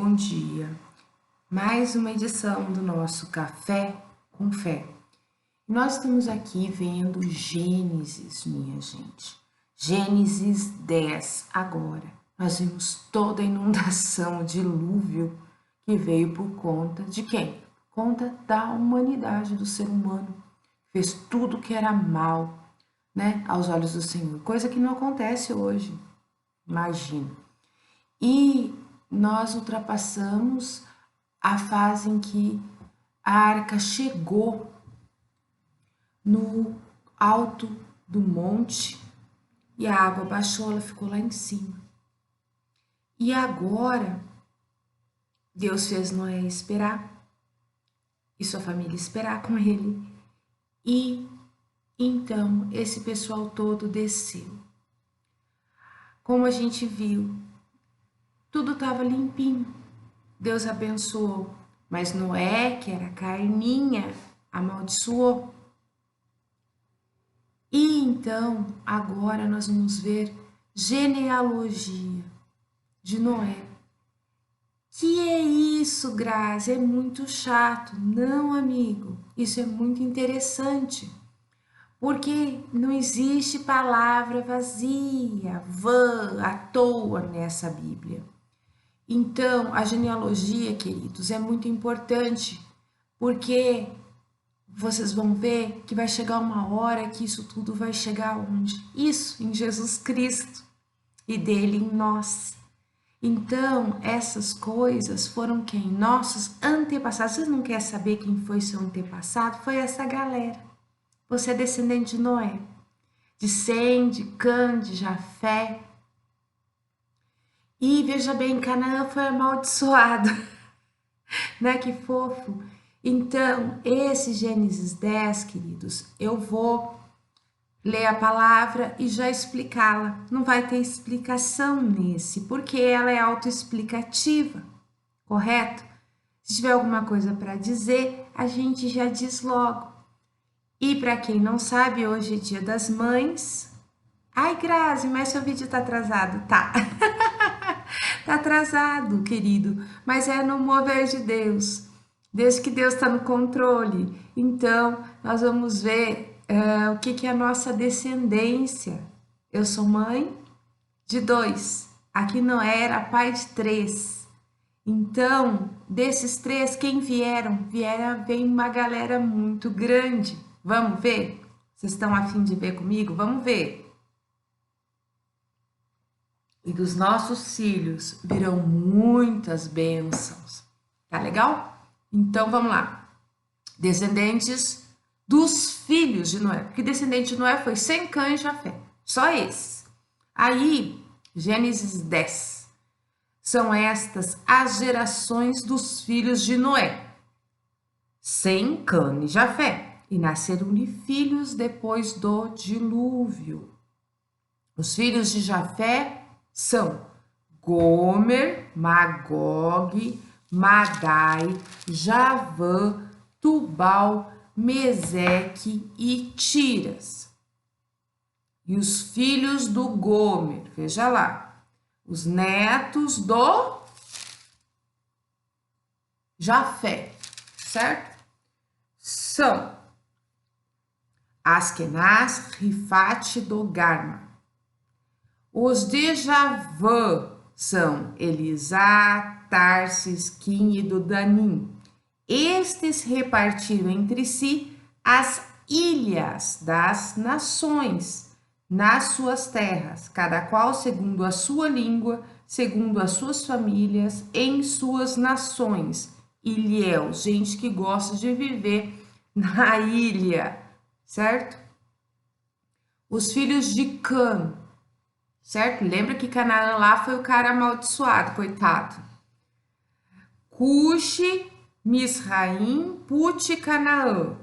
bom dia. Mais uma edição do nosso Café com Fé. Nós estamos aqui vendo Gênesis, minha gente. Gênesis 10 agora. Nós vimos toda a inundação, o dilúvio que veio por conta de quem? Por conta da humanidade, do ser humano. Fez tudo que era mal, né, aos olhos do Senhor. Coisa que não acontece hoje, imagina. E nós ultrapassamos a fase em que a arca chegou no alto do monte e a água baixou, ela ficou lá em cima. E agora Deus fez Noé esperar e sua família esperar com ele. E então esse pessoal todo desceu. Como a gente viu, tudo estava limpinho. Deus abençoou, mas Noé, que era carninha, amaldiçoou. E então, agora nós vamos ver genealogia de Noé. Que é isso, Grazi? É muito chato. Não, amigo, isso é muito interessante. Porque não existe palavra vazia, vã, à toa nessa Bíblia. Então, a genealogia, queridos, é muito importante, porque vocês vão ver que vai chegar uma hora que isso tudo vai chegar onde? Isso, em Jesus Cristo e dele em nós. Então, essas coisas foram quem? Nossos antepassados. Vocês não querem saber quem foi seu antepassado? Foi essa galera. Você é descendente de Noé, de Sem, de Cã, de Jafé. E veja bem, Canaã foi amaldiçoado, né? Que fofo. Então, esse Gênesis 10, queridos, eu vou ler a palavra e já explicá-la. Não vai ter explicação nesse, porque ela é autoexplicativa, correto? Se tiver alguma coisa para dizer, a gente já diz logo. E para quem não sabe, hoje é Dia das Mães. Ai, Grazi, mas seu vídeo tá atrasado. Tá. Tá atrasado, querido, mas é no mover de Deus. Desde que Deus está no controle. Então, nós vamos ver o que é a nossa descendência. Eu sou mãe de 2. Aqui Noé era pai de 3. Então, desses 3, quem vieram? Vem uma galera muito grande. Vamos ver? Vocês estão a fim de ver comigo? Vamos ver. E dos nossos filhos virão muitas bênçãos. Tá legal? Então vamos lá. Descendentes dos filhos de Noé. Porque descendente de Noé foi Sem, Cã e Jafé. Só esses. Aí, Gênesis 10. São estas as gerações dos filhos de Noé. Sem, Cã e Jafé. E nasceram-lhe filhos depois do dilúvio. Os filhos de Jafé são Gomer, Magog, Madai, Javã, Tubal, Meseque e Tiras. E os filhos do Gomer, veja lá, os netos do Jafé, certo? São Askenaz, Rifate e Dogarma. Os de Javã são Elisá, Tarsis, Quim e Dodanim. Estes repartiram entre si as ilhas das nações nas suas terras, cada qual segundo a sua língua, segundo as suas famílias, em suas nações. Ilhéu, gente que gosta de viver na ilha, certo? Os filhos de Cã, certo? Lembra que Canaã lá foi o cara amaldiçoado, coitado. Cuxi, Misraim, Put e Canaã.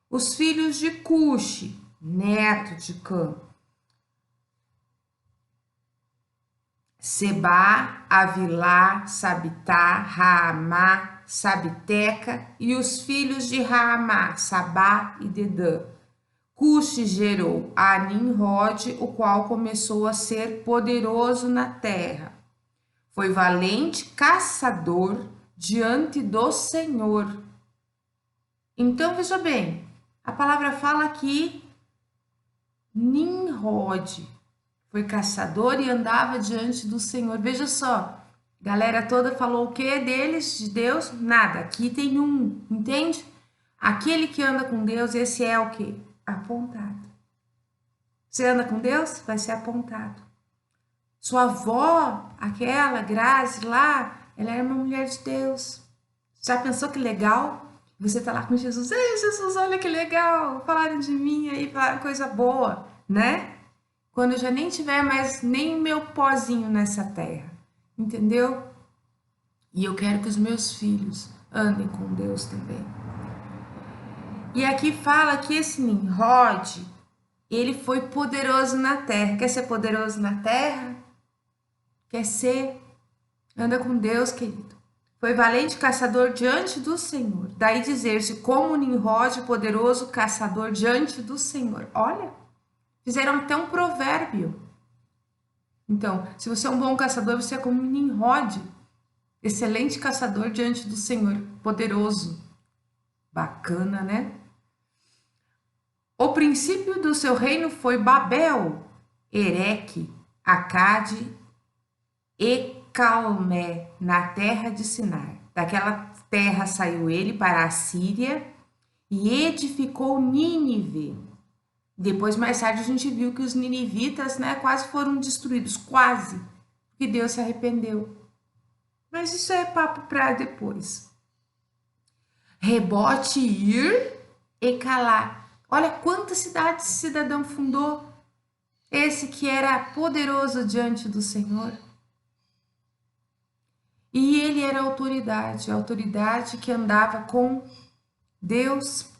Os filhos de Cuxi, neto de Cã. Sebá, Avilá, Sabitá, Raamá, Sabiteca. E os filhos de Raamá, Sabá e Dedã. Cuxi gerou a Nimrod, o qual começou a ser poderoso na terra. foi valente caçador diante do Senhor. Então, veja bem, a palavra fala que Nimrod foi caçador e andava diante do Senhor. Veja só, a galera toda falou o que deles, de Deus? Nada. Aqui tem um, entende? Aquele que anda com Deus, esse é o que? Apontado. Você anda com Deus? Vai ser apontado. Sua avó, aquela Grazi lá, ela era uma mulher de Deus. Já pensou que legal? Você tá lá com Jesus. Ei, Jesus, olha que legal. Falaram de mim aí, falaram coisa boa, né? Quando eu já nem tiver mais nem meu pozinho nessa terra. Entendeu? E eu quero que os meus filhos andem com Deus também. E aqui fala que esse Nimrod, ele foi poderoso na terra. Quer ser poderoso na terra? Quer ser? Anda com Deus, querido. Foi valente caçador diante do Senhor. Daí dizer-se como Nimrod, poderoso caçador diante do Senhor. Olha, fizeram até um provérbio. Então, se você é um bom caçador, você é como Nimrod, excelente caçador diante do Senhor, poderoso. Bacana, né? O princípio do seu reino foi Babel, Ereque, Acade e Calmé, na terra de Sinar. Daquela terra saiu ele para a Síria e edificou Nínive. Depois, mais tarde, a gente viu que os ninivitas, né, quase foram destruídos, quase, porque Deus se arrependeu. Mas isso é papo para depois. Rebote, Ir e Calá. Olha quantas cidades esse cidadão fundou. Esse que era poderoso diante do Senhor. E ele era a autoridade que andava com Deus,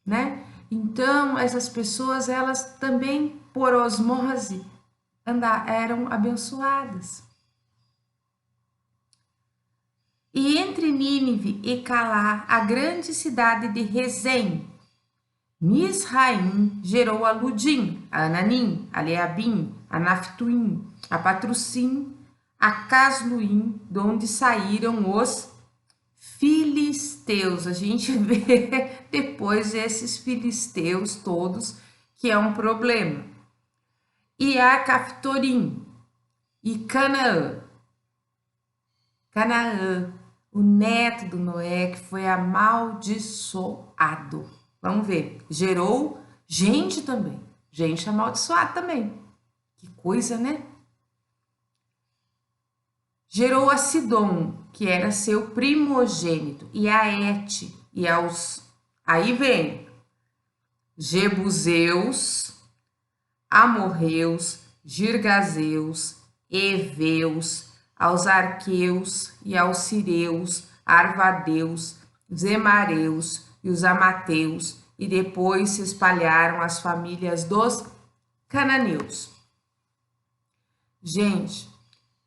né? Então, essas pessoas, elas também, por osmose, eram abençoadas. E entre Nínive e Calá, a grande cidade de Rezém, Misraim gerou a Ludim, a Ananim, a Leabim, a Naftuim, a Patrusim, a Casluim, de onde saíram os filisteus. A gente vê depois esses filisteus todos, que é um problema. E a Caftorim e Canaã. Canaã, o neto do Noé, que foi amaldiçoado. Vamos ver, gerou gente também, gente amaldiçoada também. Que coisa, né? Gerou a Sidom, que era seu primogênito, e a Et, e aos... Aí vem Jebuseus, Amorreus, Girgazeus, Eveus, aos Arqueus e aos Cireus, Arvadeus, Zemareus e os Amateus, e depois se espalharam as famílias dos cananeus. Gente,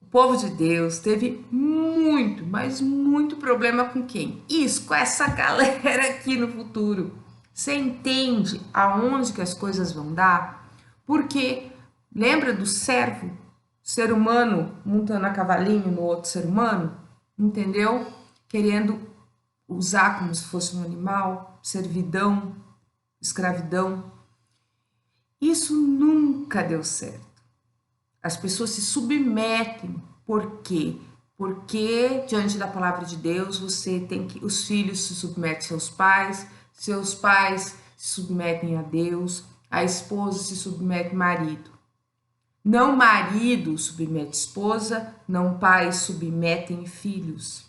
o povo de Deus teve muito, mas muito problema com quem? Isso, com essa galera aqui no futuro. Você entende aonde que as coisas vão dar? Porque lembra do servo, ser humano montando a cavalinho no outro ser humano? Entendeu? Querendo usar como se fosse um animal, servidão, escravidão. Isso nunca deu certo. As pessoas se submetem. Por quê? Porque diante da palavra de Deus, você tem que... Os filhos se submetem aos pais, seus pais se submetem a Deus, a esposa se submete ao marido. Não marido submete esposa, não pais submetem filhos.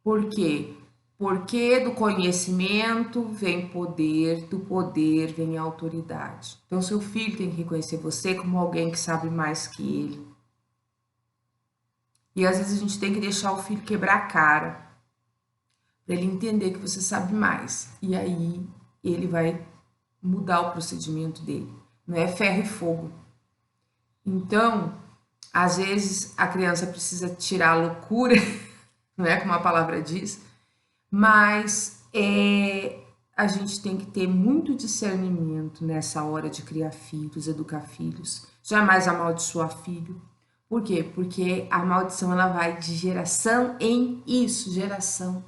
Por quê? Porque do conhecimento vem poder, do poder vem autoridade. Então, seu filho tem que reconhecer você como alguém que sabe mais que ele. E às vezes a gente tem que deixar o filho quebrar a cara, para ele entender que você sabe mais. E aí ele vai mudar o procedimento dele. Não é ferro e fogo. Então, às vezes a criança precisa tirar a loucura, não é como a palavra diz, mas a gente tem que ter muito discernimento nessa hora de criar filhos, educar filhos. Jamais amaldiçoar filho, Por quê? Porque a maldição ela vai de geração em isso, geração,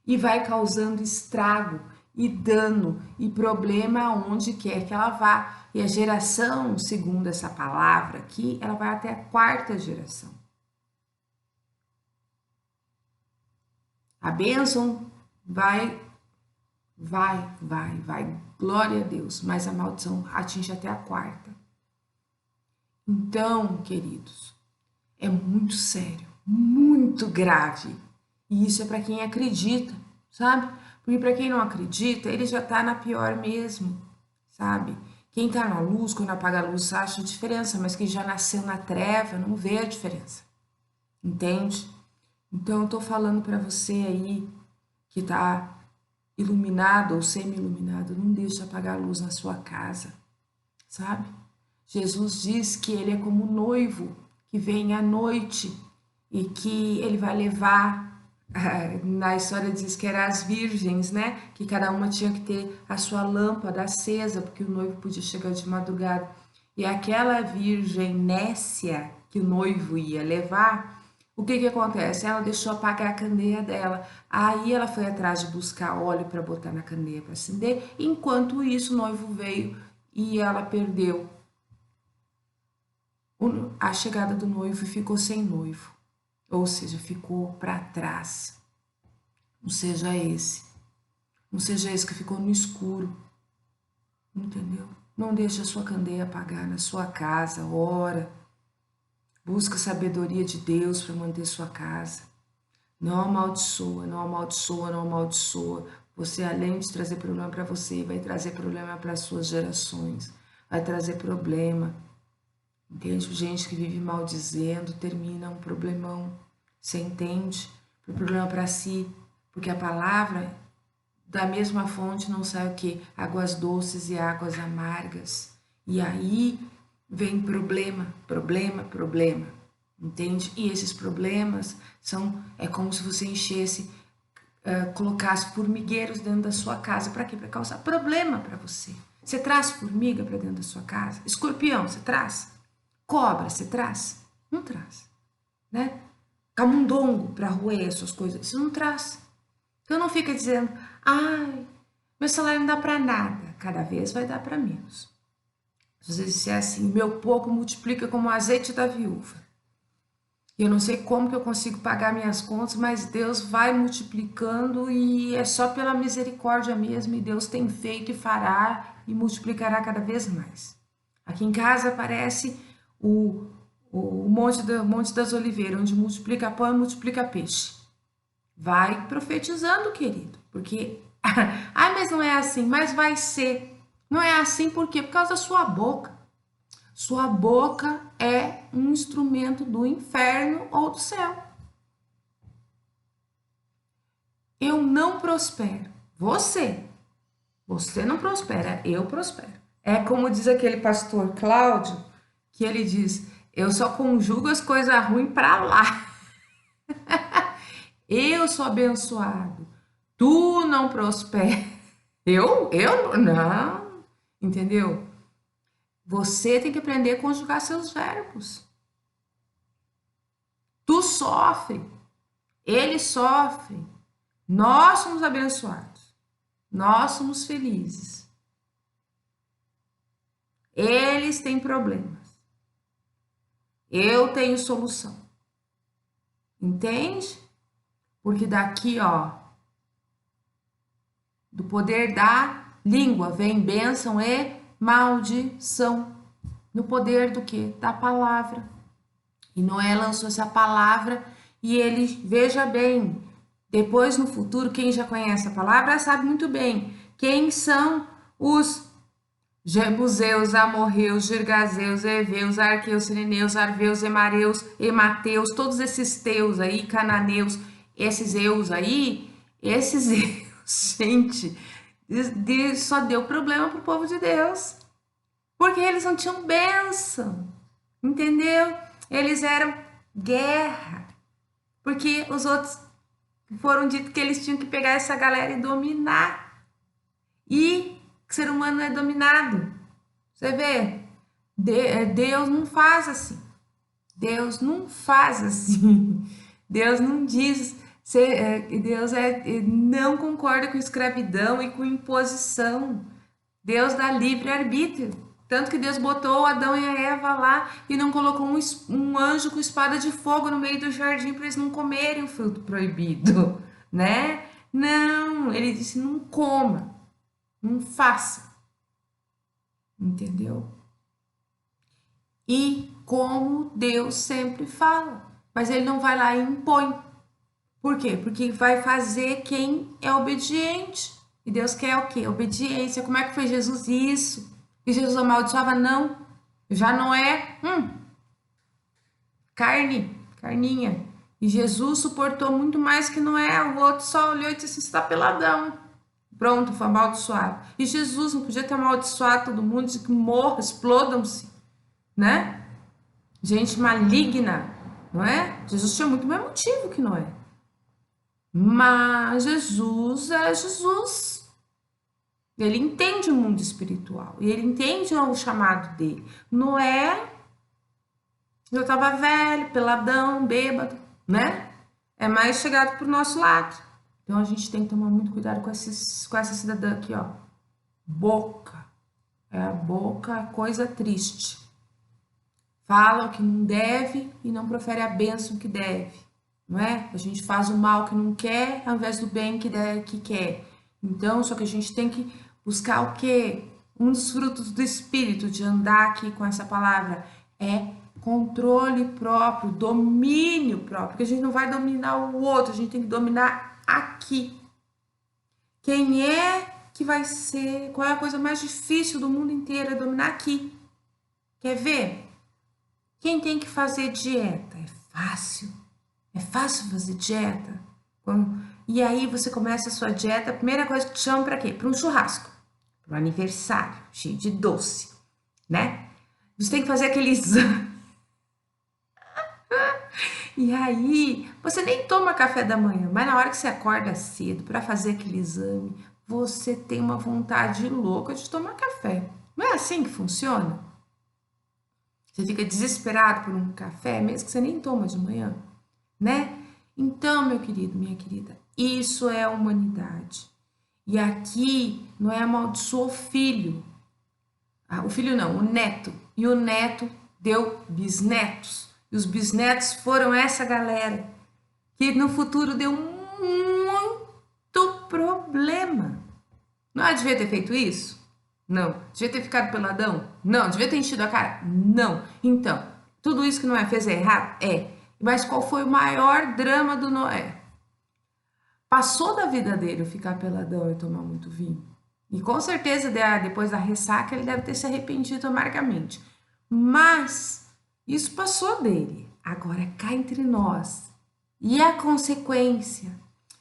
e vai causando estrago e dano e problema aonde quer que ela vá. E a geração, segundo essa palavra aqui, ela vai até a quarta geração. A bênção vai, glória a Deus, mas a maldição atinge até a quarta. Então, queridos, é muito sério, muito grave. E isso é para quem acredita, sabe? Porque para quem não acredita, ele já tá na pior mesmo, sabe? Quem tá na luz, quando apaga a luz, acha a diferença, mas quem já nasceu na treva não vê a diferença. Entende? Então eu tô falando para você aí que tá iluminado ou semi-iluminado, não deixe apagar a luz na sua casa, sabe? Jesus diz que ele é como um noivo que vem à noite e que ele vai levar, na história diz que eram as virgens, né? Que cada uma tinha que ter a sua lâmpada acesa, porque o noivo podia chegar de madrugada. E aquela virgem nécia que o noivo ia levar, o que que acontece? Ela deixou apagar a candeia dela. Aí ela foi atrás de buscar óleo para botar na candeia para acender. Enquanto isso, o noivo veio e ela perdeu a chegada do noivo e ficou sem noivo. Ou seja, ficou para trás. Não seja esse. Não seja esse que ficou no escuro. Entendeu? Não deixe a sua candeia apagar na sua casa. Ora. Busca a sabedoria de Deus para manter sua casa. Não amaldiçoa, não amaldiçoa, não amaldiçoa. Você, além de trazer problema para você, vai trazer problema para as suas gerações. Vai trazer problema. Entende? Gente que vive maldizendo, termina um problemão. Você entende? O problema para si. Porque a palavra, da mesma fonte, não sai o quê? Águas doces e águas amargas. E aí vem problema, problema, problema. Entende? E esses problemas é como se você enchesse, colocasse formigueiros dentro da sua casa. Para quê? Para causar problema para você. Você traz formiga para dentro da sua casa? Escorpião, você traz? Cobra, você traz? Não traz, né? Camundongo para roer as suas coisas, você não traz. Então não fica dizendo, ai, meu salário não dá para nada. Cada vez vai dar para menos. Às vezes é assim, meu pouco multiplica como o azeite da viúva. Eu não sei como que eu consigo pagar minhas contas, mas Deus vai multiplicando e é só pela misericórdia mesmo. E Deus tem feito e fará e multiplicará cada vez mais. Aqui em casa aparece o Monte das Oliveiras, onde multiplica pão e multiplica peixe. Vai profetizando, querido, porque, ah, mas não é assim, mas vai ser. Não é assim por quê? Por causa da sua boca. Sua boca é um instrumento do inferno ou do céu. Eu não prospero. Você não prospera, eu prospero. É como diz aquele pastor Cláudio, que ele diz, eu só conjugo as coisas ruins para lá. Eu sou abençoado. Tu não prospera. Eu não. Entendeu? Você tem que aprender a conjugar seus verbos. Tu sofre. Ele sofre. Nós somos abençoados. Nós somos felizes. Eles têm problemas. Eu tenho solução. Entende? Porque daqui, ó, do poder da língua vem bênção e maldição. No poder do quê? Da palavra. E Noé lançou essa palavra e ele, veja bem, depois no futuro, quem já conhece a palavra sabe muito bem quem são os Jebuseus, Amorreus, Girgazeus, Eveus, Arqueus, Sirineus, Arveus, Emareus, Emateus, todos esses teus aí, cananeus, esses eus aí, esses eus, gente, só deu problema pro povo de Deus, porque eles não tinham bênção, entendeu? Eles eram guerra, porque os outros foram dito que eles tinham que pegar essa galera e dominar, e o ser humano é dominado. Você vê? Deus não faz assim. Deus não faz assim. Deus não diz. Deus não concorda com escravidão e com imposição. Deus dá livre-arbítrio. Tanto que Deus botou Adão e a Eva lá e não colocou um anjo com espada de fogo no meio do jardim para eles não comerem o fruto proibido, né? Não, ele disse: não coma, não faça. Entendeu? E como Deus sempre fala, mas ele não vai lá e impõe. Por quê? Porque vai fazer quem é obediente. E Deus quer o quê? Obediência. Como é que foi Jesus isso? E Jesus amaldiçoava? Não. Já não é carninha. E Jesus suportou muito mais que não é. O outro só olhou e disse assim: está peladão. Pronto, foi amaldiçoado. E Jesus não podia ter amaldiçoado todo mundo, disse que morra, explodam-se, né? Gente maligna, não é? Jesus tinha muito mais motivo que Noé. Mas Jesus era Jesus. Ele entende o mundo espiritual. E ele entende o chamado dele. Noé já estava velho, peladão, bêbado, né? É mais chegado para o nosso lado. Então a gente tem que tomar muito cuidado com essa cidadã aqui, ó. Boca. A boca é coisa triste. Fala o que não deve e não profere a bênção que deve. Não é? A gente faz o mal que não quer ao invés do bem que quer. Então, só que a gente tem que buscar o quê? Um dos frutos do Espírito de andar aqui com essa palavra é controle próprio, domínio próprio, porque a gente não vai dominar o outro, a gente tem que dominar aqui. Quem é que vai ser, qual é a coisa mais difícil do mundo inteiro? É dominar aqui. Quer ver? Quem tem que fazer dieta? É fácil. É fácil fazer dieta. E aí você começa a sua dieta, a primeira coisa que te chama para quê? Para um churrasco, para um aniversário, cheio de doce, né? Você tem que fazer aquele exame. E aí, você nem toma café da manhã, mas na hora que você acorda cedo para fazer aquele exame, você tem uma vontade louca de tomar café. Não é assim que funciona? Você fica desesperado por um café, mesmo que você nem toma de manhã, né? Então, meu querido, minha querida, isso é a humanidade. E aqui não é amaldiçoa o filho. O filho não, o neto. E o neto deu bisnetos. E os bisnetos foram essa galera que no futuro deu muito problema. Não devia ter feito isso? Não. Devia ter ficado peladão? Não. Devia ter enchido a cara? Não. Então, tudo isso que Noé fez é errado? É. Mas qual foi o maior drama do Noé? Passou da vida dele ficar peladão e tomar muito vinho. E com certeza, depois da ressaca, ele deve ter se arrependido amargamente. Mas isso passou dele. Agora cá entre nós. E a consequência?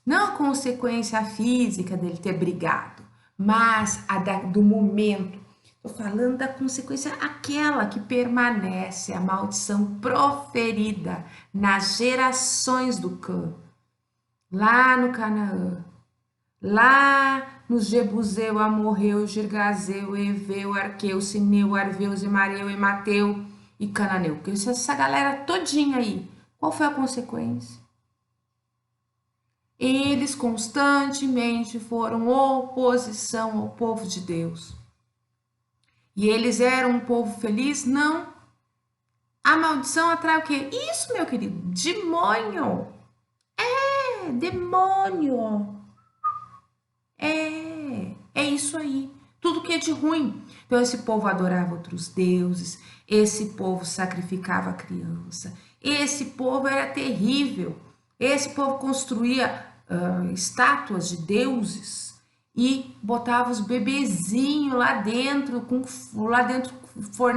Não a consequência física dele ter brigado, mas a do momento. Estou falando da consequência aquela que permanece, a maldição proferida nas gerações do Cã, lá no Canaã, lá no Jebuseu, Amorreu, Girgazeu, Eveu, Arqueu, Sineu, Arveu, Zemareu, Emateu e Cananeu. Porque essa galera todinha aí, qual foi a consequência? Eles constantemente foram oposição ao povo de Deus. E eles eram um povo feliz? Não. A maldição atrai o quê? Isso, meu querido, demônio. É, demônio. É isso aí. Tudo que é de ruim. Então, esse povo adorava outros deuses, esse povo sacrificava a criança, esse povo era terrível, esse povo construía estátuas de deuses e botava os bebezinhos lá dentro,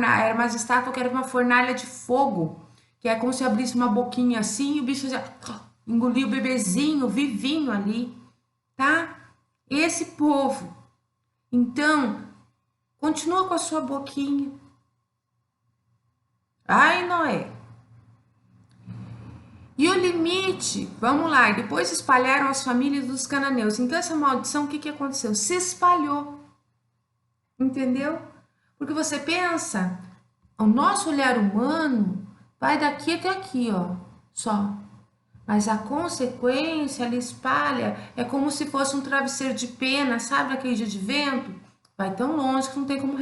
era mais estátua que era uma fornalha de fogo, que é como se abrisse uma boquinha assim e o bicho já engolia o bebezinho vivinho ali, tá? Esse povo. Então, continua com a sua boquinha. Ai, Noé. E o limite, vamos lá, e depois espalharam as famílias dos cananeus. Então, essa maldição, o que aconteceu? Se espalhou. Entendeu? Porque você pensa, o nosso olhar humano vai daqui até aqui, ó, só. Mas a consequência, ela espalha, é como se fosse um travesseiro de pena, sabe aquele dia de vento? Vai tão longe que não tem como,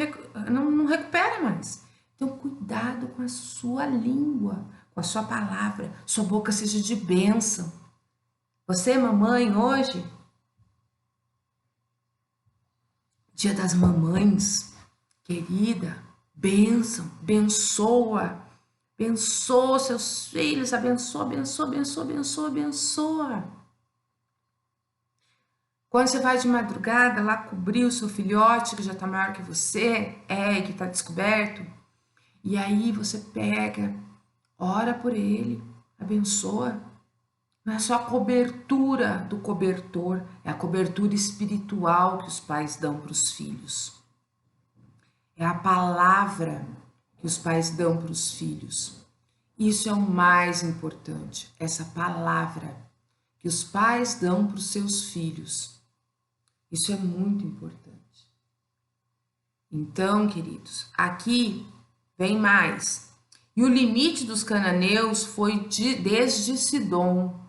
não recupera mais. Então, cuidado com a sua língua, com a sua palavra, sua boca seja de bênção. Você, mamãe, hoje, dia das mamães, querida, bênção, abençoa seus filhos, abençoa. Quando você vai de madrugada lá cobrir o seu filhote que já tá maior que você, que tá descoberto, e aí você pega, ora por ele, abençoa. Não é só a cobertura do cobertor, é a cobertura espiritual que os pais dão para os filhos. É a palavra que os pais dão para os filhos. Isso é o mais importante, essa palavra que os pais dão para os seus filhos. Isso é muito importante. Então, queridos, aqui vem mais. E o limite dos cananeus foi desde Sidom,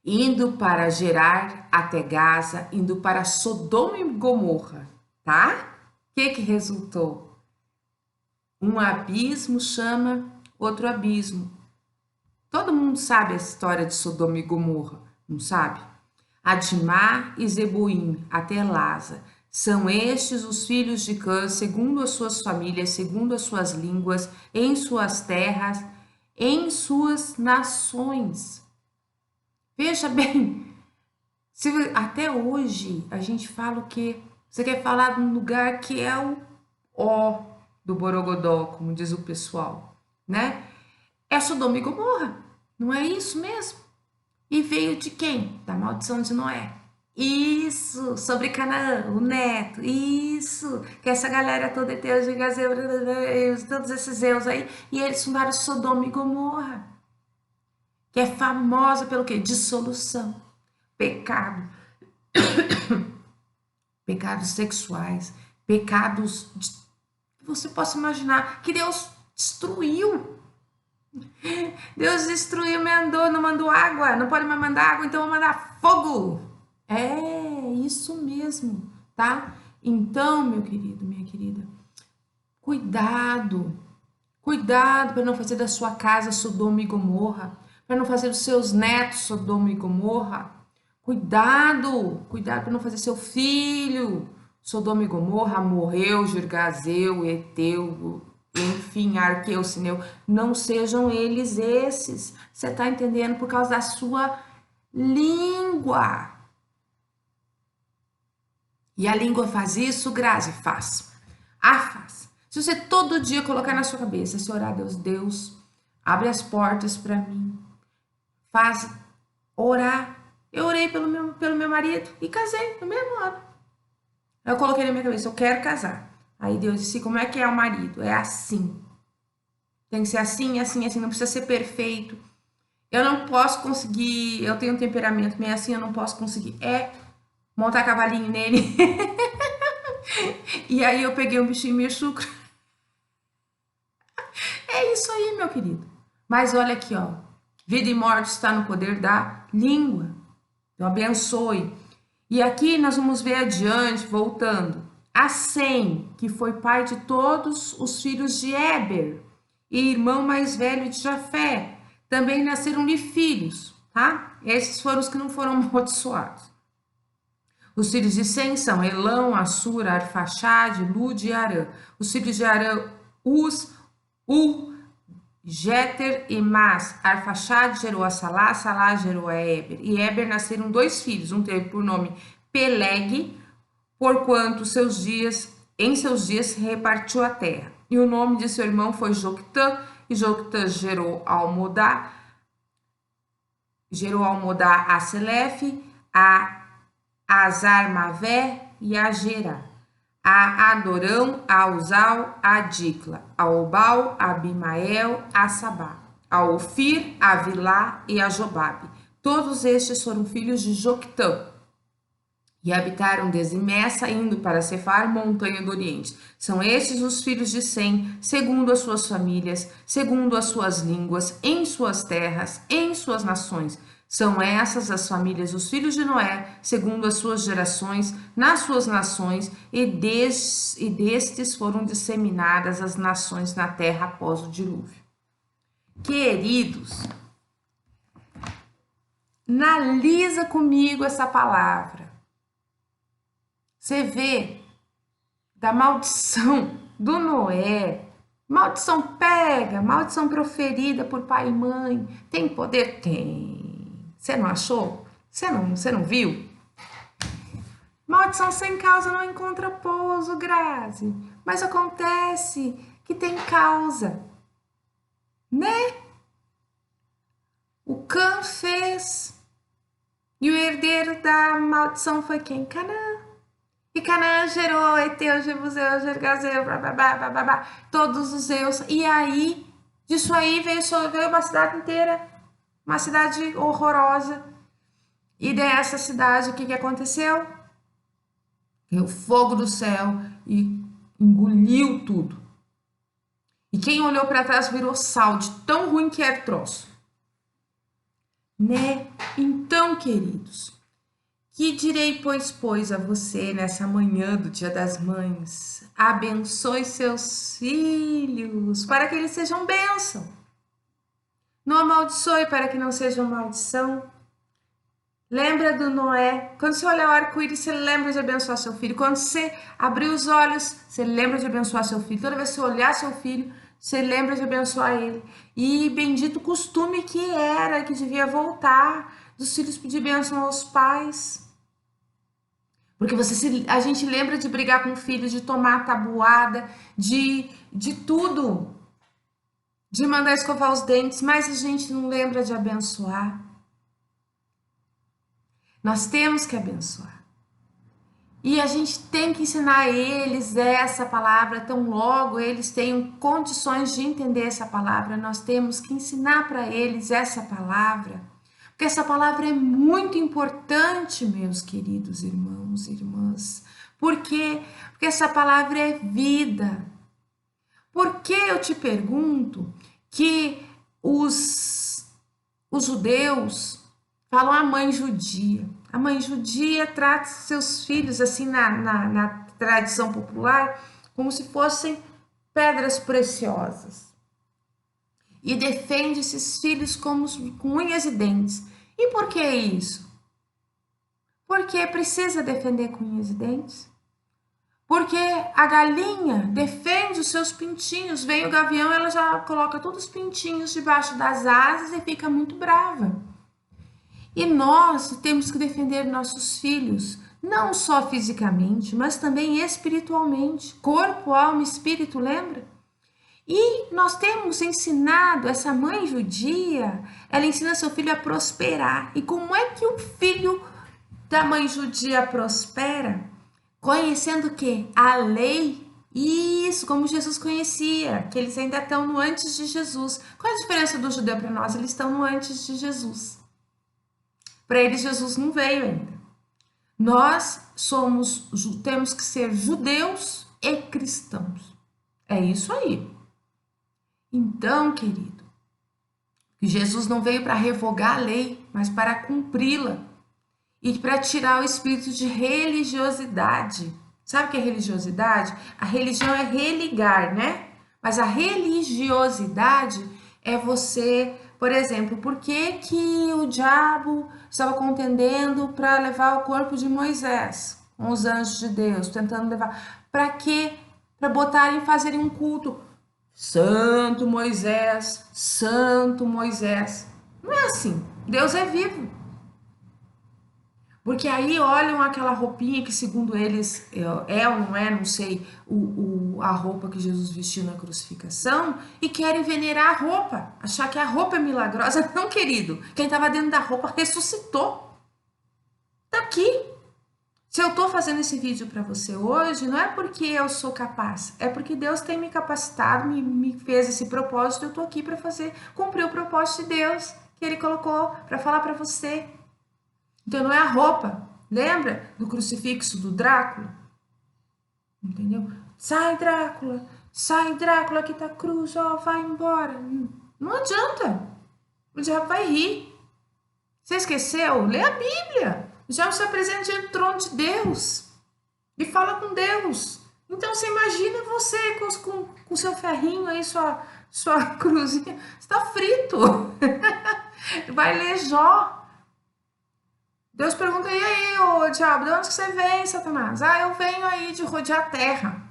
indo para Gerar até Gaza, indo para Sodoma e Gomorra, tá? O que resultou? Um abismo chama outro abismo. Todo mundo sabe a história de Sodoma e Gomorra, não sabe? Adimá e Zeboim até Lasa. São estes os filhos de Cã, segundo as suas famílias, segundo as suas línguas, em suas terras, em suas nações. Veja bem, se até hoje a gente fala o quê? Você quer falar de um lugar que é o ó do Borogodó, como diz o pessoal, né? É Sodoma e Gomorra, não é isso mesmo? E veio de quem? Da maldição de Noé. Isso, sobre Canaã, o neto, isso, que essa galera toda Eteus, Gigazeus, todos esses Zeus aí, e eles fundaram Sodoma e Gomorra, que é famosa pelo quê? Dissolução, pecado, pecados sexuais, pecados que você possa imaginar, que Deus destruiu. Deus destruiu, não mandou água, não pode mais mandar água, então vou mandar fogo. É isso mesmo, tá? Então, meu querido, minha querida, cuidado para não fazer da sua casa Sodoma e Gomorra, para não fazer dos seus netos Sodoma e Gomorra. Cuidado para não fazer seu filho Sodoma e Gomorra, morreu, Girgazeu, Eteu, enfim, Arqueu, Sineu, não sejam eles esses. Você tá entendendo? Por causa da sua língua. E a língua faz isso, Grazi? Faz. Faz. Se você todo dia colocar na sua cabeça, se orar a Deus, abre as portas para mim. Faz orar. Eu orei pelo meu marido e casei no mesmo ano. Eu coloquei na minha cabeça, eu quero casar. Aí Deus disse, como é que é o marido? É assim. Tem que ser assim, assim, assim, não precisa ser perfeito. Eu não posso conseguir, eu tenho um temperamento meio assim, eu não posso conseguir. Montar cavalinho nele. E aí eu peguei um bichinho meio chucro. É isso aí, meu querido. Mas olha aqui, ó. Vida e morte está no poder da língua. Então abençoe. E aqui nós vamos ver adiante, voltando. A Sem, que foi pai de todos os filhos de Éber e irmão mais velho de Jafé, também nasceram-lhe filhos, tá? Esses foram os que não foram amaldiçoados. Os filhos de Sem são Elão, Assur, Arfaxade, Lud e Arã. Os filhos de Arã, Jeter e Mas. Arfaxade gerou a Salá, Salá gerou a Éber. E Éber nasceram 2 filhos, um teve por nome Peleg, porquanto em seus dias repartiu a terra. E o nome de seu irmão foi Joctã, e Joctã gerou Almodá a Selefe, a Azarmavé e a Gerá, a Adorão, a Uzal, a Dicla, a Obal, a Abimael, a Sabá, a Ofir, a Vilá e a Jobabe. Todos estes foram filhos de Joctã. e habitaram desde Messa, indo para Cefar, montanha do Oriente. São estes os filhos de Sem, segundo as suas famílias, segundo as suas línguas, em suas terras, em suas nações. São essas as famílias dos filhos de Noé, segundo as suas gerações, nas suas nações, e destes foram disseminadas as nações na terra após o dilúvio. Queridos, analisa comigo essa palavra. Você vê da maldição do Noé, maldição pega, maldição proferida por pai e mãe, tem poder? Tem. Você não achou? Você não viu? Maldição sem causa não encontra pouso, Grazi. Mas acontece que tem causa, né? O Cã fez. E o herdeiro da maldição foi quem? Canaã. E Canaã gerou Eteu, Jebuseu, Gergaseu, todos os Zeus. E aí, disso aí veio uma cidade inteira, uma cidade horrorosa. E dessa cidade, o que aconteceu? Veio fogo do céu e engoliu tudo. E quem olhou para trás virou sal, de tão ruim que era o troço. Né? Então, queridos, que direi, pois, a você nessa manhã do Dia das Mães? Abençoe seus filhos para que eles sejam bênção. Não amaldiçoe para que não sejam maldição. Lembra do Noé? Quando você olhar o arco-íris, você lembra de abençoar seu filho. Quando você abrir os olhos, você lembra de abençoar seu filho. Toda vez que você olhar seu filho, você lembra de abençoar ele. E bendito costume que era, que devia voltar, dos filhos pedir bênção aos pais. Porque a gente lembra de brigar com o filho, de tomar tabuada, de tudo. De mandar escovar os dentes, mas a gente não lembra de abençoar. Nós temos que abençoar. E a gente tem que ensinar a eles essa palavra, tão logo eles tenham condições de entender essa palavra, nós temos que ensinar para eles essa palavra, porque essa palavra é muito importante, meus queridos irmãos e irmãs. Por quê? Porque essa palavra é vida. Por que eu te pergunto que os judeus falam a mãe judia? A mãe judia trata seus filhos, assim, na tradição popular, como se fossem pedras preciosas. E defende esses filhos com unhas e dentes. E por que isso? Porque precisa defender com unhas e dentes. Porque a galinha defende os seus pintinhos. Vem o gavião, ela já coloca todos os pintinhos debaixo das asas e fica muito brava. E nós temos que defender nossos filhos, não só fisicamente, mas também espiritualmente. Corpo, alma, espírito, lembra? E nós temos ensinado, essa mãe judia, ela ensina seu filho a prosperar. E como é que o filho da mãe judia prospera? Conhecendo o quê? A lei. Isso, como Jesus conhecia, que eles ainda estão no antes de Jesus. Qual a diferença do judeu para nós? Eles estão no antes de Jesus. Para eles, Jesus não veio ainda. Nós temos que ser judeus e cristãos. É isso aí. Então, querido, Jesus não veio para revogar a lei, mas para cumpri-la. E para tirar o espírito de religiosidade. Sabe o que é religiosidade? A religião é religar, né? Mas a religiosidade é você, por exemplo, por que o diabo estava contendendo para levar o corpo de Moisés, com os anjos de Deus, tentando levar? Para quê? Para botarem e fazerem um culto. Santo Moisés, Santo Moisés. Não é assim. Deus é vivo. Porque aí olham aquela roupinha que, segundo eles, é ou não é, não sei, a roupa que Jesus vestiu na crucificação, e querem venerar a roupa, achar que a roupa é milagrosa. Não, querido, quem estava dentro da roupa ressuscitou. Tá aqui. Se eu tô fazendo esse vídeo para você hoje, não é porque eu sou capaz, é porque Deus tem me capacitado, me fez esse propósito, eu tô aqui para cumprir o propósito de Deus, que Ele colocou para falar para você. Então não é a roupa, Lembra do crucifixo do Drácula? Entendeu? Sai, Drácula, que tá a cruz, ó, vai embora. Não adianta. O diabo vai rir. Você esqueceu? Lê a Bíblia. O diabo se apresenta diante do trono de Deus e fala com Deus. Então você imagina você com seu ferrinho aí, sua cruzinha. Você está frito. Vai ler Jó. Deus pergunta, e aí, ô diabo, de onde que você vem, Satanás? Ah, eu venho aí de rodear a terra.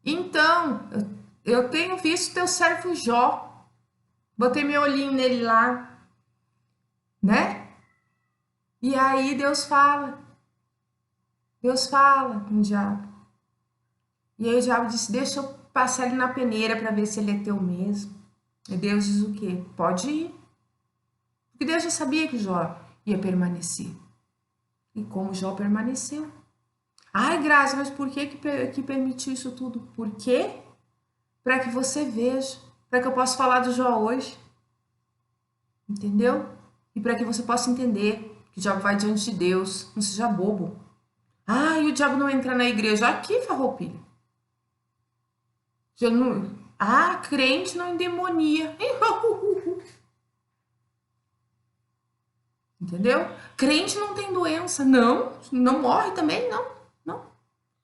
Então, eu tenho visto teu servo Jó. Botei meu olhinho nele lá, né? E aí Deus fala com o diabo. E aí o diabo disse, deixa eu passar ele na peneira para ver se ele é teu mesmo. E Deus diz o quê? Pode ir. Porque Deus já sabia que Jó ia permanecer. E como Jó permaneceu. Ai, Graça, mas por que permitiu isso tudo? Por quê? Para que você veja. Para que eu possa falar do Jó hoje. Entendeu? E para que você possa entender que o diabo vai diante de Deus. Não seja bobo. Ah, e o diabo não entra na igreja. Aqui, farroupilha. Crente não endemonia. Entendeu? Crente não tem doença. Não morre também, não.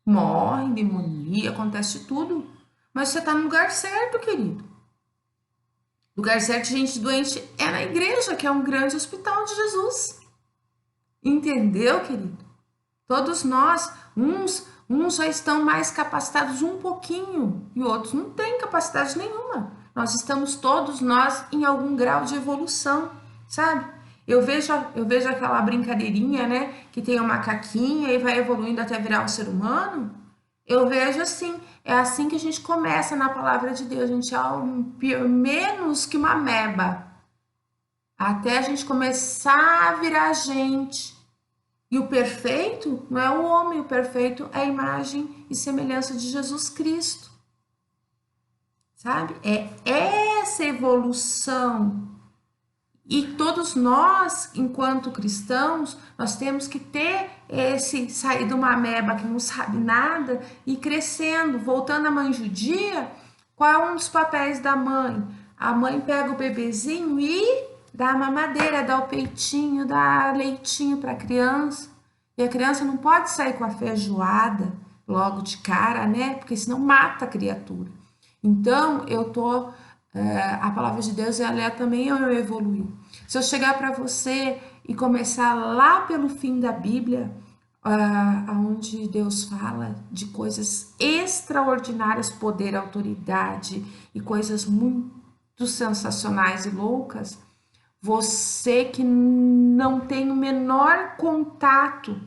Morre, endemonia, acontece tudo. Mas você tá no lugar certo, querido. Lugar certo de gente doente é na igreja, que é um grande hospital de Jesus. Entendeu, querido? Todos nós, uns já estão mais capacitados um pouquinho e outros não têm capacidade nenhuma. Nós estamos todos nós em algum grau de evolução, sabe? Eu vejo aquela brincadeirinha, né? Que tem um macaquinho e vai evoluindo até virar um ser humano. Eu vejo assim, é assim que a gente começa na palavra de Deus. A gente é menos que uma ameba. Até a gente começar a virar gente. E o perfeito não é o homem, o perfeito é a imagem e semelhança de Jesus Cristo. Sabe? É essa evolução. E todos nós, enquanto cristãos, nós temos que ter sair de uma ameba que não sabe nada e crescendo, voltando à mãe judia. Qual é um dos papéis da mãe? A mãe pega o bebezinho e dá a mamadeira, dá o peitinho, dá leitinho para a criança. E a criança não pode sair com a feijoada logo de cara, né? Porque senão mata a criatura. Então, a palavra de Deus, ela é também eu evoluir. Se eu chegar para você e começar lá pelo fim da Bíblia, onde Deus fala de coisas extraordinárias, poder, autoridade e coisas muito sensacionais e loucas, você que não tem o menor contato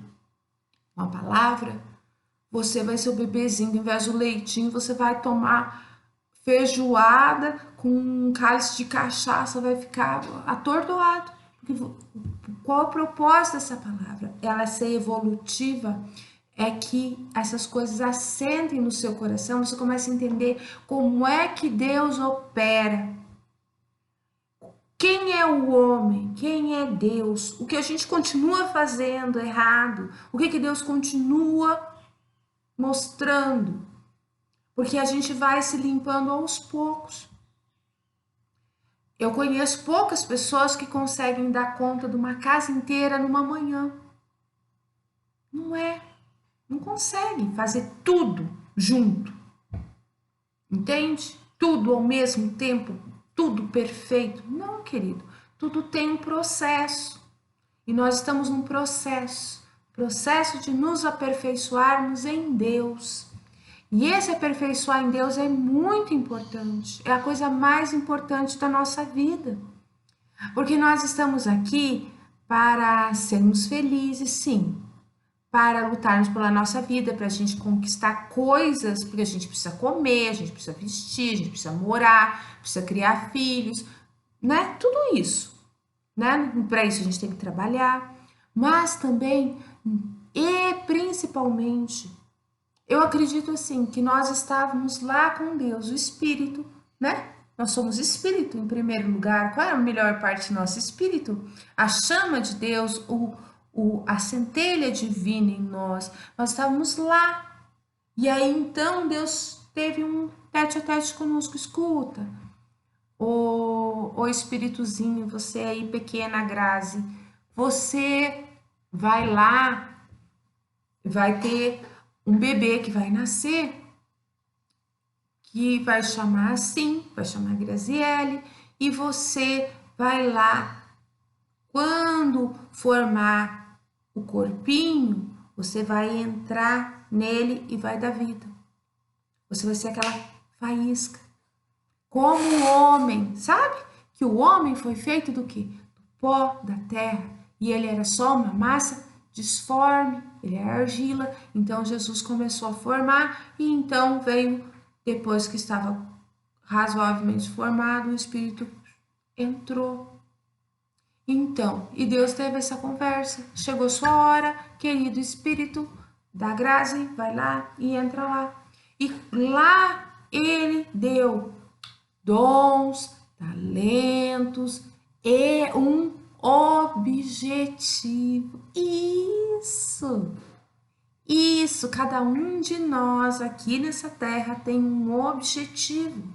com a palavra, você vai ser o bebezinho, ao invés do leitinho, você vai tomar feijoada com um cálice de cachaça, vai ficar atordoado. Qual é o propósito dessa palavra? Ela ser evolutiva, é que essas coisas assentem no seu coração, você começa a entender como é que Deus opera. Quem é o homem? Quem é Deus? O que a gente continua fazendo errado? O que Deus continua mostrando? Porque a gente vai se limpando aos poucos. Eu conheço poucas pessoas que conseguem dar conta de uma casa inteira numa manhã. Não conseguem fazer tudo junto. Entende? Tudo ao mesmo tempo, tudo perfeito. Não, querido. Tudo tem um processo. E nós estamos num processo de nos aperfeiçoarmos em Deus. E esse aperfeiçoar em Deus é muito importante, é a coisa mais importante da nossa vida. Porque nós estamos aqui para sermos felizes, sim, para lutarmos pela nossa vida, para a gente conquistar coisas, porque a gente precisa comer, a gente precisa vestir, a gente precisa morar, precisa criar filhos, né? Tudo isso, né? Para isso a gente tem que trabalhar, mas também e principalmente eu acredito assim, que nós estávamos lá com Deus, o Espírito, né? Nós somos espírito em primeiro lugar. Qual é a melhor parte do nosso espírito? A chama de Deus, a centelha divina em nós. Nós estávamos lá. E aí então Deus teve um tete a tete conosco. Escuta, ô espíritozinho, você aí, pequena Grazi, você vai lá, vai ter um bebê que vai nascer, que vai chamar assim, vai chamar Graziele, e você vai lá, quando formar o corpinho, você vai entrar nele e vai dar vida. Você vai ser aquela faísca. Como o homem, sabe? Que o homem foi feito do quê? Do pó da terra. E ele era só uma massa disforme, ele era argila. Então Jesus começou a formar e então veio, depois que estava razoavelmente formado, o Espírito entrou. Então, e Deus teve essa conversa. Chegou sua hora, querido Espírito da Grazi, vai lá e entra lá. E lá ele deu dons, talentos e um objetivo. Isso, cada um de nós aqui nessa terra tem um objetivo.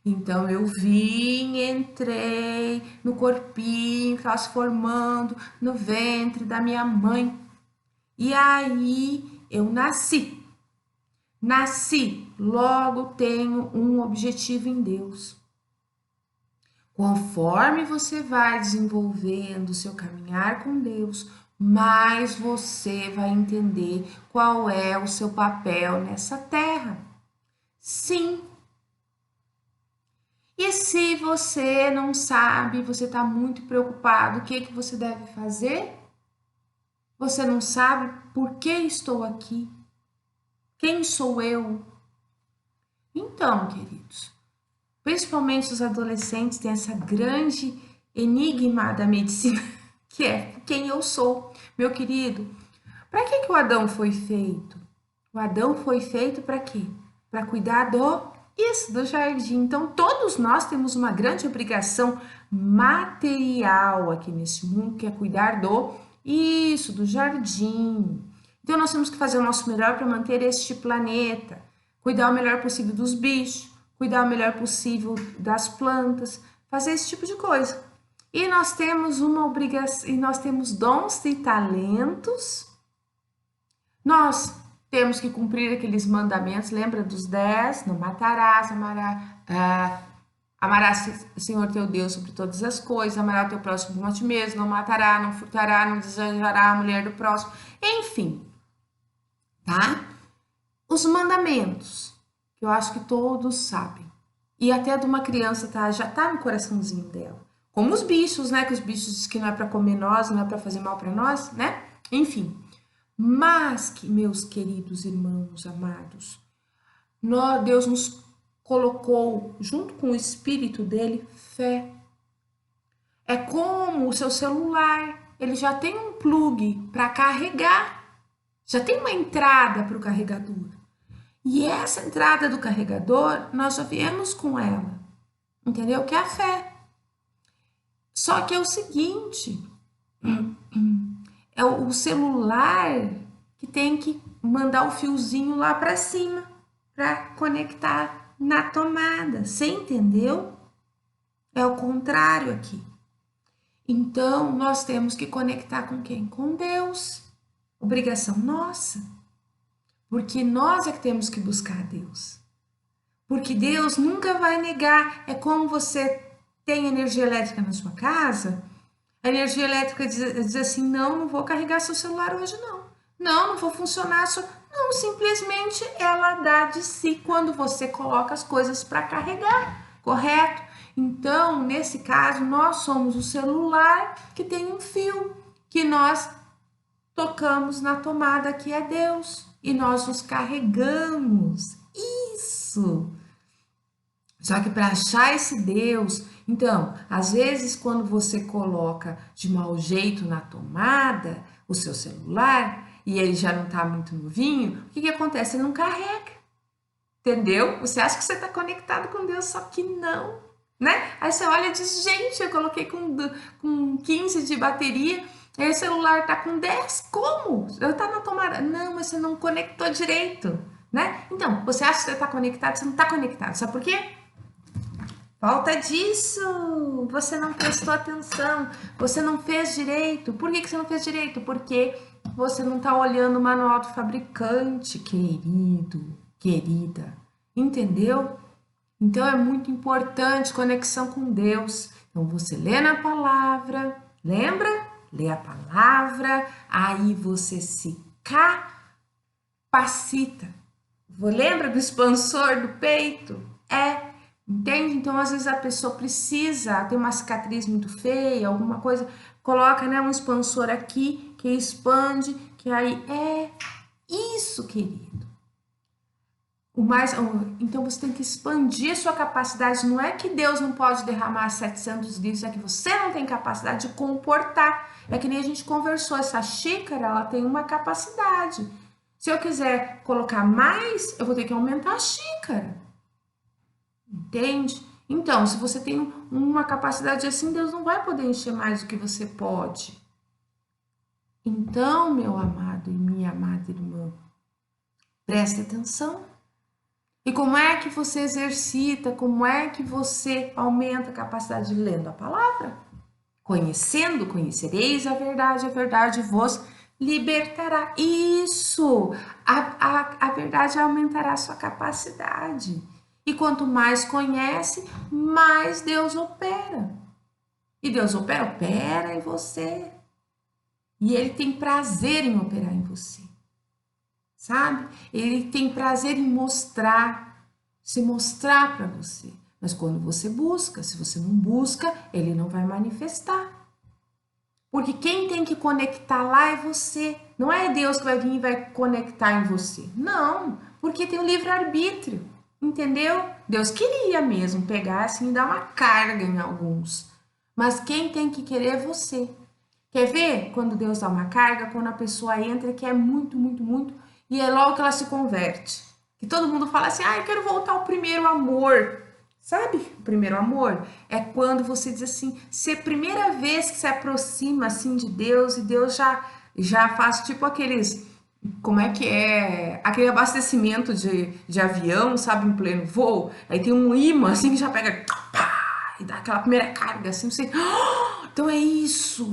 Então eu vim, entrei no corpinho que estava se formando no ventre da minha mãe. E aí eu nasci. Nasci, logo tenho um objetivo em Deus. Conforme você vai desenvolvendo o seu caminhar com Deus, mais você vai entender qual é o seu papel nessa terra. Sim. E se você não sabe, você está muito preocupado, o que você deve fazer? Você não sabe por que estou aqui? Quem sou eu? Então, queridos, principalmente os adolescentes têm essa grande enigma da medicina, que é quem eu sou. Meu querido, para que o Adão foi feito? O Adão foi feito para quê? Para cuidar do jardim. Então, todos nós temos uma grande obrigação material aqui nesse mundo, que é cuidar do jardim. Então, nós temos que fazer o nosso melhor para manter este planeta, cuidar o melhor possível dos bichos, cuidar o melhor possível das plantas, fazer esse tipo de coisa. E nós temos uma obrigação, e nós temos dons e talentos. Nós temos que cumprir aqueles mandamentos, lembra dos 10? Não matarás, amarás o Senhor teu Deus sobre todas as coisas, amarás o teu próximo como a ti mesmo, não matará, não furtará, não desejará a mulher do próximo, enfim, tá? Os mandamentos, que eu acho que todos sabem, e até de uma criança já tá no coraçãozinho dela, como os bichos, né? Que os bichos dizem que não é para comer nós, não é para fazer mal para nós, né? Enfim. Mas que, meus queridos irmãos amados, Deus nos colocou, junto com o Espírito dele, fé. É como o seu celular, ele já tem um plug para carregar, já tem uma entrada para o carregador. E essa entrada do carregador, nós já viemos com ela, entendeu? Que é a fé. Só que é o seguinte, é o celular que tem que mandar o fiozinho lá para cima para conectar na tomada. Você entendeu? É o contrário aqui. Então, nós temos que conectar com quem? Com Deus. Obrigação nossa. Porque nós é que temos que buscar Deus. Porque Deus nunca vai negar. É como você tem energia elétrica na sua casa. A energia elétrica diz assim, não vou carregar seu celular hoje, não. Não vou funcionar. Não, simplesmente ela dá de si quando você coloca as coisas para carregar, correto? Então, nesse caso, nós somos o celular que tem um fio, que nós tocamos na tomada, que é Deus, e nós nos carregamos. Isso! Só que para achar esse Deus, então, às vezes quando você coloca de mau jeito na tomada o seu celular e ele já não está muito novinho, o que acontece? Ele não carrega, entendeu? Você acha que você está conectado com Deus, só que não. né? Aí você olha e diz, gente, eu coloquei com 15 de bateria, aí o celular tá com 10, como? Eu tá na tomada. Não, mas você não conectou direito, né? Então, você acha que você tá conectado, você não tá conectado. Sabe por quê? Falta disso! Você não prestou atenção, você não fez direito. Por que você não fez direito? Porque você não está olhando o manual do fabricante, querido, querida. Entendeu? Então é muito importante conexão com Deus. Então você lê na palavra, lembra? Lê a palavra, aí você se capacita. Lembra do expansor do peito? Entende? Então, às vezes a pessoa precisa, tem uma cicatriz muito feia, alguma coisa, coloca, né, um expansor aqui que expande, que aí é isso, querido. Então você tem que expandir a sua capacidade. Não é que Deus não pode derramar 700 litros, é que você não tem capacidade de comportar. É que nem a gente conversou, essa xícara, ela tem uma capacidade. Se eu quiser colocar mais, eu vou ter que aumentar a xícara. Entende? Então, se você tem uma capacidade assim, Deus não vai poder encher mais do que você pode. Então, meu amado e minha amada irmã, preste atenção. E como é que você exercita, como é que você aumenta a capacidade de lendo a palavra? Conhecendo, conhecereis a verdade vos libertará. Isso! A verdade aumentará a sua capacidade. E quanto mais conhece, mais Deus opera. E Deus opera em você. E Ele tem prazer em operar em você. Sabe? Ele tem prazer em se mostrar para você. Mas quando você busca, se você não busca, Ele não vai manifestar. Porque quem tem que conectar lá é você. Não é Deus que vai vir e vai conectar em você. Não, porque tem o livre-arbítrio. Entendeu? Deus queria mesmo pegar assim e dar uma carga em alguns. Mas quem tem que querer é você. Quer ver quando Deus dá uma carga? Quando a pessoa entra que é muito, muito, muito, e é logo que ela se converte. Que todo mundo fala assim, eu quero voltar ao primeiro amor. Sabe? O primeiro amor é quando você diz assim, se é a primeira vez que se aproxima assim de Deus e Deus já faz tipo aqueles, como é que é? Aquele abastecimento de avião, sabe, em pleno voo. Aí tem um imã assim que já pega pá, e dá aquela primeira carga assim, você. Então é isso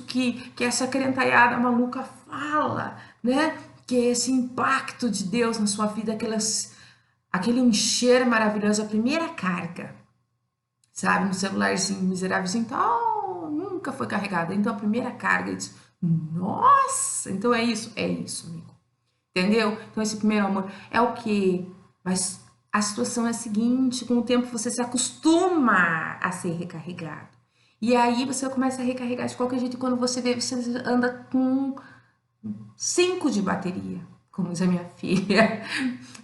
que essa crentaiada maluca fala, né? Que é esse impacto de Deus na sua vida, aquele encher maravilhoso, a primeira carga, sabe? No celularzinho miserávelzinho, então, nunca foi carregada. Então a primeira carga diz, nossa, então é isso, amigo. Entendeu? Então esse primeiro amor é o que? Mas a situação é a seguinte, com o tempo você se acostuma a ser recarregado. E aí você começa a recarregar de qualquer jeito e quando você vê, você anda com 5 de bateria, como diz a minha filha.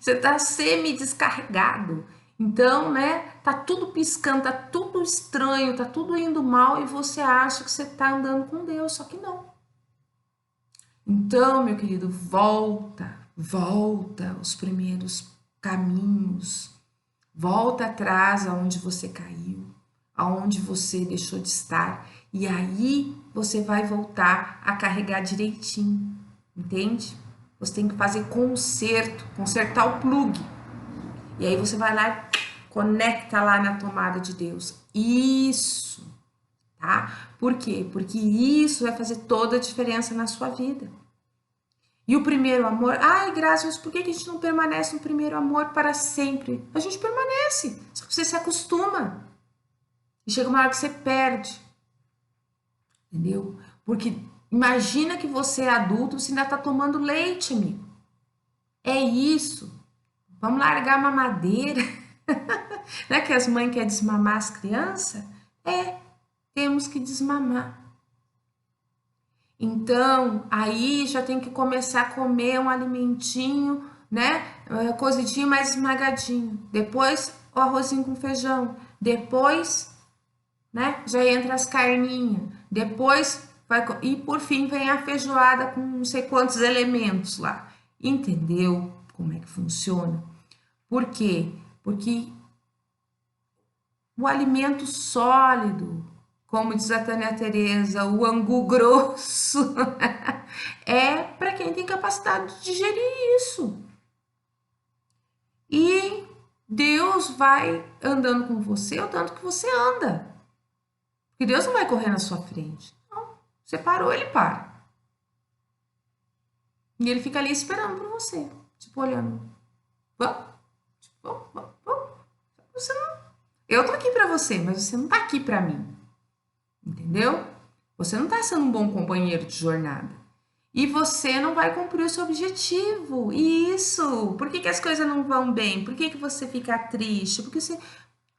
Você tá semi-descarregado. Então, né, tá tudo piscando, tá tudo estranho, tá tudo indo mal e você acha que você tá andando com Deus, só que não. Então, meu querido, volta aos primeiros caminhos. Volta atrás aonde você caiu, aonde você deixou de estar, e aí você vai voltar a carregar direitinho, entende? Você tem que fazer consertar o plug. E aí você vai lá e conecta lá na tomada de Deus. Isso, tá? Por quê? Porque isso vai fazer toda a diferença na sua vida. E o primeiro amor, graças, por que a gente não permanece no primeiro amor para sempre? A gente permanece, só que você se acostuma. E chega uma hora que você perde, entendeu? Porque imagina que você é adulto, você ainda tá tomando leite, amigo. É isso. Vamos largar a mamadeira. Não é que as mães querem desmamar as crianças? Temos que desmamar. Então, aí já tem que começar a comer um alimentinho, né? Cozidinho mais esmagadinho. Depois, o arrozinho com feijão. Depois, né? Já entra as carninhas. Depois, e por fim vem a feijoada com não sei quantos elementos lá. Entendeu como é que funciona? Por quê? Porque o alimento sólido, como diz a Tânia Teresa, o angu grosso, é para quem tem capacidade de digerir isso. E Deus vai andando com você o tanto que você anda. Porque Deus não vai correr na sua frente. Não. Você parou, ele para. E ele fica ali esperando por você. Tipo, olhando. Vamos? Tipo, vamos. Você não... Eu tô aqui para você, mas você não tá aqui para mim. Entendeu? Você não tá sendo um bom companheiro de jornada. E você não vai cumprir o seu objetivo. Isso! Por que as coisas não vão bem? Por que você fica triste? Porque você,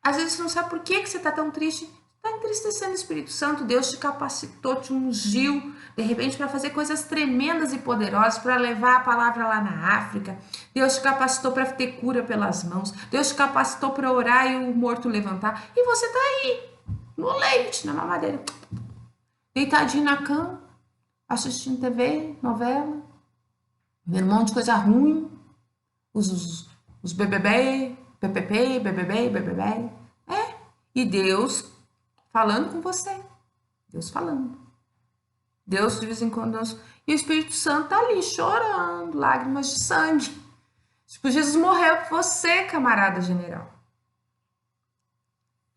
às vezes, você não sabe por que você está tão triste. Está entristecendo o Espírito Santo. Deus te capacitou, te ungiu, de repente, para fazer coisas tremendas e poderosas, para levar a palavra lá na África. Deus te capacitou para ter cura pelas mãos. Deus te capacitou para orar e o morto levantar. E você está aí, no leite, na mamadeira, deitadinho na cama, assistindo TV, novela, vendo um monte de coisa ruim, os BBB, PPP, BBB. É, e Deus falando com você. Deus falando. Deus, de vez em quando, Deus... E o Espírito Santo tá ali, chorando, lágrimas de sangue. Tipo, Jesus morreu por você, camarada general.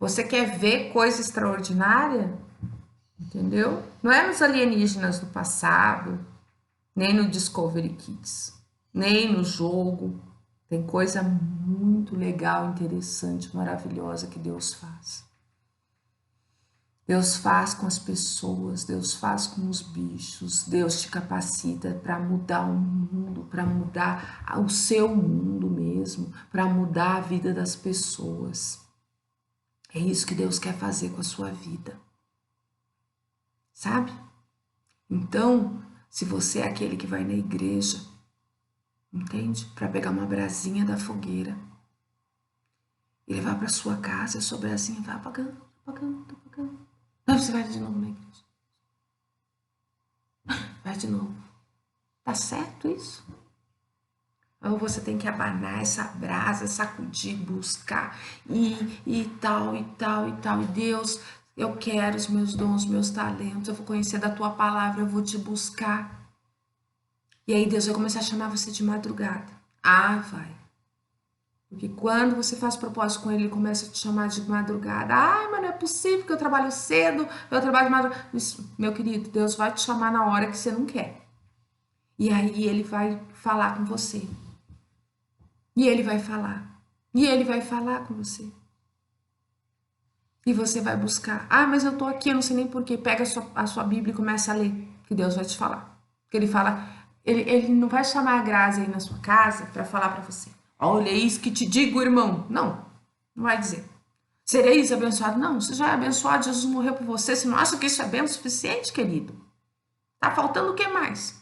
Você quer ver coisa extraordinária? Entendeu? Não é nos alienígenas do passado, nem no Discovery Kids, nem no jogo. Tem coisa muito legal, interessante, maravilhosa que Deus faz. Deus faz com as pessoas, Deus faz com os bichos, Deus te capacita para mudar o mundo, para mudar o seu mundo mesmo, para mudar a vida das pessoas. É isso que Deus quer fazer com a sua vida. Sabe? Então, se você é aquele que vai na igreja, entende? Para pegar uma brasinha da fogueira e levar para sua casa, a sua brasinha vai apagando. Não, você vai de novo na igreja. Vai de novo. Tá certo isso? Ou você tem que abanar essa brasa, sacudir, buscar e tal. E Deus, eu quero os meus dons, os meus talentos, eu vou conhecer da tua palavra, eu vou te buscar. E aí Deus vai começar a chamar você de madrugada. Ah, vai. Porque quando você faz propósito com ele, ele começa a te chamar de madrugada. Ah, mas não é possível que eu trabalho cedo, eu trabalho de madrugada. Isso, meu querido, Deus vai te chamar na hora que você não quer. E aí ele vai falar com você. E ele vai falar. E ele vai falar com você. E você vai buscar. Ah, mas eu tô aqui, eu não sei nem porquê. Pega a sua Bíblia e começa a ler. Que Deus vai te falar. Porque ele fala, ele não vai chamar a Grazi aí na sua casa para falar para você. Olha, é isso que te digo, irmão. Não, não vai dizer. Sereis abençoado? Não, você já é abençoado, Jesus morreu por você. Você não acha que isso é bem o suficiente, querido? Tá faltando o que mais?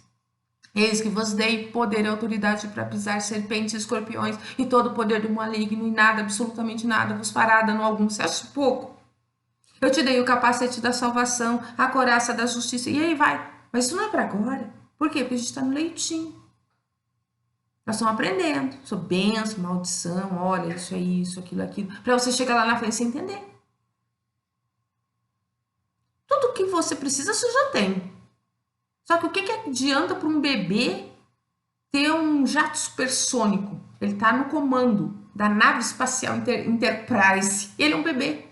Eis que vos dei poder e autoridade para pisar serpentes e escorpiões e todo o poder do maligno, e nada, absolutamente nada, vos fará dano algum. Você acha pouco? Eu te dei o capacete da salvação, a couraça da justiça, e aí vai. Mas isso não é para agora. Por quê? Porque a gente está no leitinho. Nós estamos aprendendo sobre bênção, maldição, olha, isso é isso, aquilo, para você chegar lá na frente e entender. Tudo que você precisa, você já tem. Só que o que adianta para um bebê ter um jato supersônico? Ele está no comando da nave espacial Enterprise. Ele é um bebê.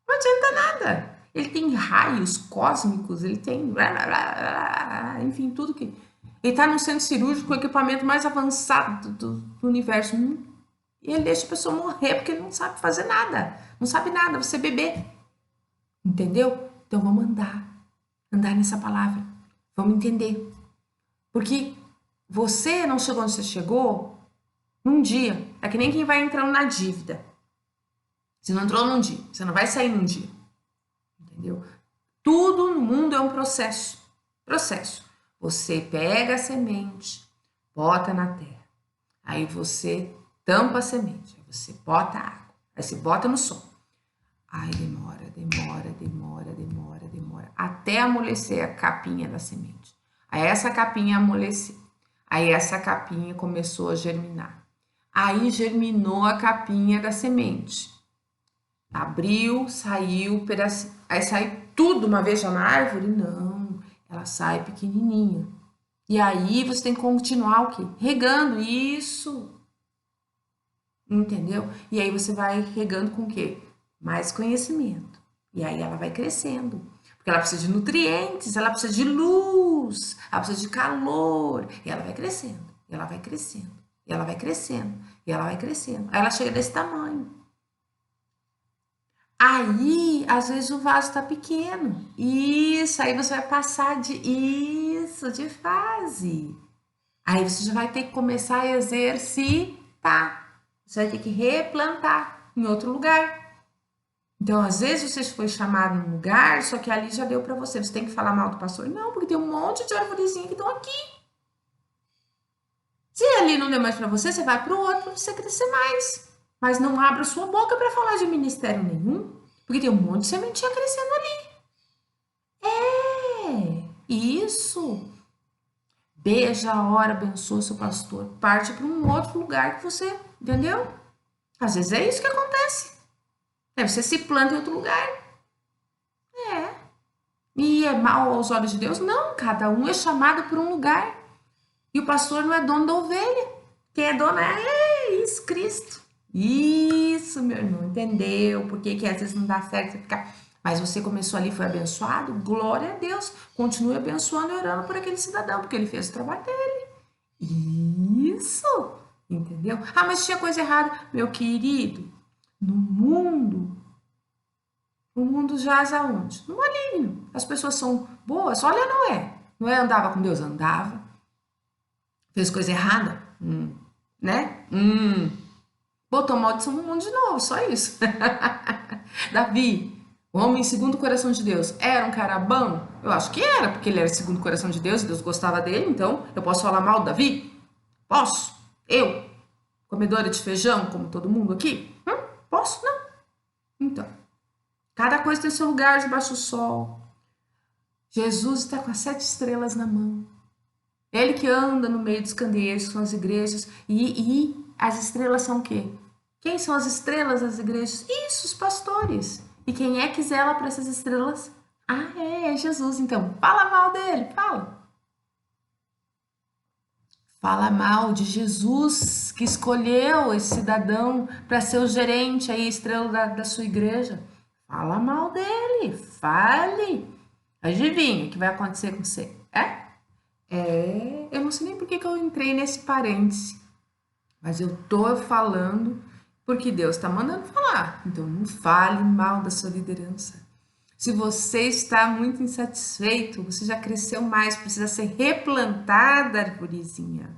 Não adianta nada. Ele tem raios cósmicos, ele tem... Enfim, tudo que... Ele está no centro cirúrgico com o equipamento mais avançado do universo. E ele deixa a pessoa morrer porque ele não sabe fazer nada. Não sabe nada, você é bebê. Entendeu? Então vamos andar nessa palavra. Vamos entender. Porque você não chegou onde você chegou num dia. É que nem quem vai entrando na dívida. Você não entrou num dia. Você não vai sair num dia. Entendeu? Tudo no mundo é um processo. Você pega a semente, bota na terra. Aí você tampa a semente. Aí você bota água. Aí você bota no sol. Aí demora. Até amolecer a capinha da semente. Aí essa capinha amoleceu. Aí essa capinha começou a germinar. Aí germinou a capinha da semente. Abriu, saiu, pedacinho. Aí sai tudo uma vez já na árvore? Não, ela sai pequenininha. E aí você tem que continuar o quê? Regando, isso. Entendeu? E aí você vai regando com o quê? Mais conhecimento. E aí ela vai crescendo. Porque ela precisa de nutrientes, ela precisa de luz, ela precisa de calor. E ela vai crescendo, e ela vai crescendo, e ela vai crescendo, e ela vai crescendo. Aí ela chega desse tamanho. Aí, às vezes, o vaso tá pequeno. Isso, aí você vai passar de fase. Aí você já vai ter que começar a exercitar. Você vai ter que replantar em outro lugar. Então, às vezes você foi chamado num lugar, só que ali já deu para você. Você tem que falar mal do pastor? Não, porque tem um monte de arvorezinha que estão aqui. Se ali não deu mais para você, você vai para o outro para você crescer mais. Mas não abra sua boca para falar de ministério nenhum, porque tem um monte de sementinha crescendo ali. É, isso. Beija a hora, abençoa seu pastor. Parte para um outro lugar que você, entendeu? Às vezes é isso que acontece. Aí você se planta em outro lugar. É. E é mal aos olhos de Deus? Não, cada um é chamado por um lugar. E o pastor não é dono da ovelha. Quem é dono é isso, Cristo. Isso, meu irmão, entendeu? Por que às vezes não dá certo você ficar. Mas você começou ali, foi abençoado? Glória a Deus. Continue abençoando e orando por aquele cidadão, porque ele fez o trabalho dele. Isso, entendeu? Ah, mas tinha coisa errada. Meu querido, no mundo, o mundo jaz aonde? No maligno. As pessoas são boas. Olha Noé. Noé andava com Deus? Andava. Fez coisa errada? Né? Botou maldição no mundo de novo, só isso. Davi, o homem segundo o coração de Deus, era um cara bom? Eu acho que era, porque ele era segundo o coração de Deus e Deus gostava dele, então eu posso falar mal do Davi? Posso? Eu, comedora de feijão, como todo mundo aqui? Posso? Não. Então, cada coisa tem seu lugar debaixo do sol. Jesus está com as 7 estrelas na mão. Ele que anda no meio dos candeeiros, que são as igrejas. E as estrelas são o quê? Quem são as estrelas das igrejas? Isso, os pastores. E quem é que zela para essas estrelas? Ah, é Jesus. Então, fala mal dele, fala. Fala mal de Jesus, que escolheu esse cidadão para ser o gerente aí, estrela da sua igreja. Fala mal dele, fale. Adivinha o que vai acontecer com você? Eu não sei nem por que eu entrei nesse parêntese, mas eu tô falando porque Deus está mandando falar. Então não fale mal da sua liderança. Se você está muito insatisfeito, você já cresceu mais, precisa ser replantada, arvorezinha,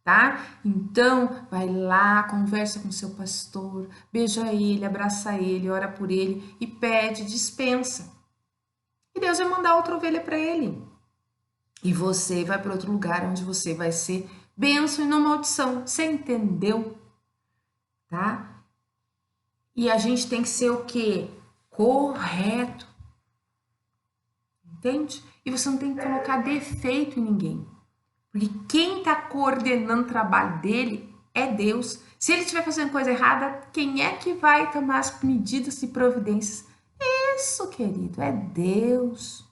tá? Então vai lá, conversa com seu pastor, beija ele, abraça ele, ora por ele e pede dispensa. E Deus vai mandar outra ovelha para ele. E você vai para outro lugar onde você vai ser bênção e não maldição. Você entendeu? Tá? E a gente tem que ser o quê? Correto. Entende? E você não tem que colocar defeito em ninguém. Porque quem está coordenando o trabalho dele é Deus. Se ele estiver fazendo coisa errada, quem é que vai tomar as medidas e providências? Isso, querido, é Deus.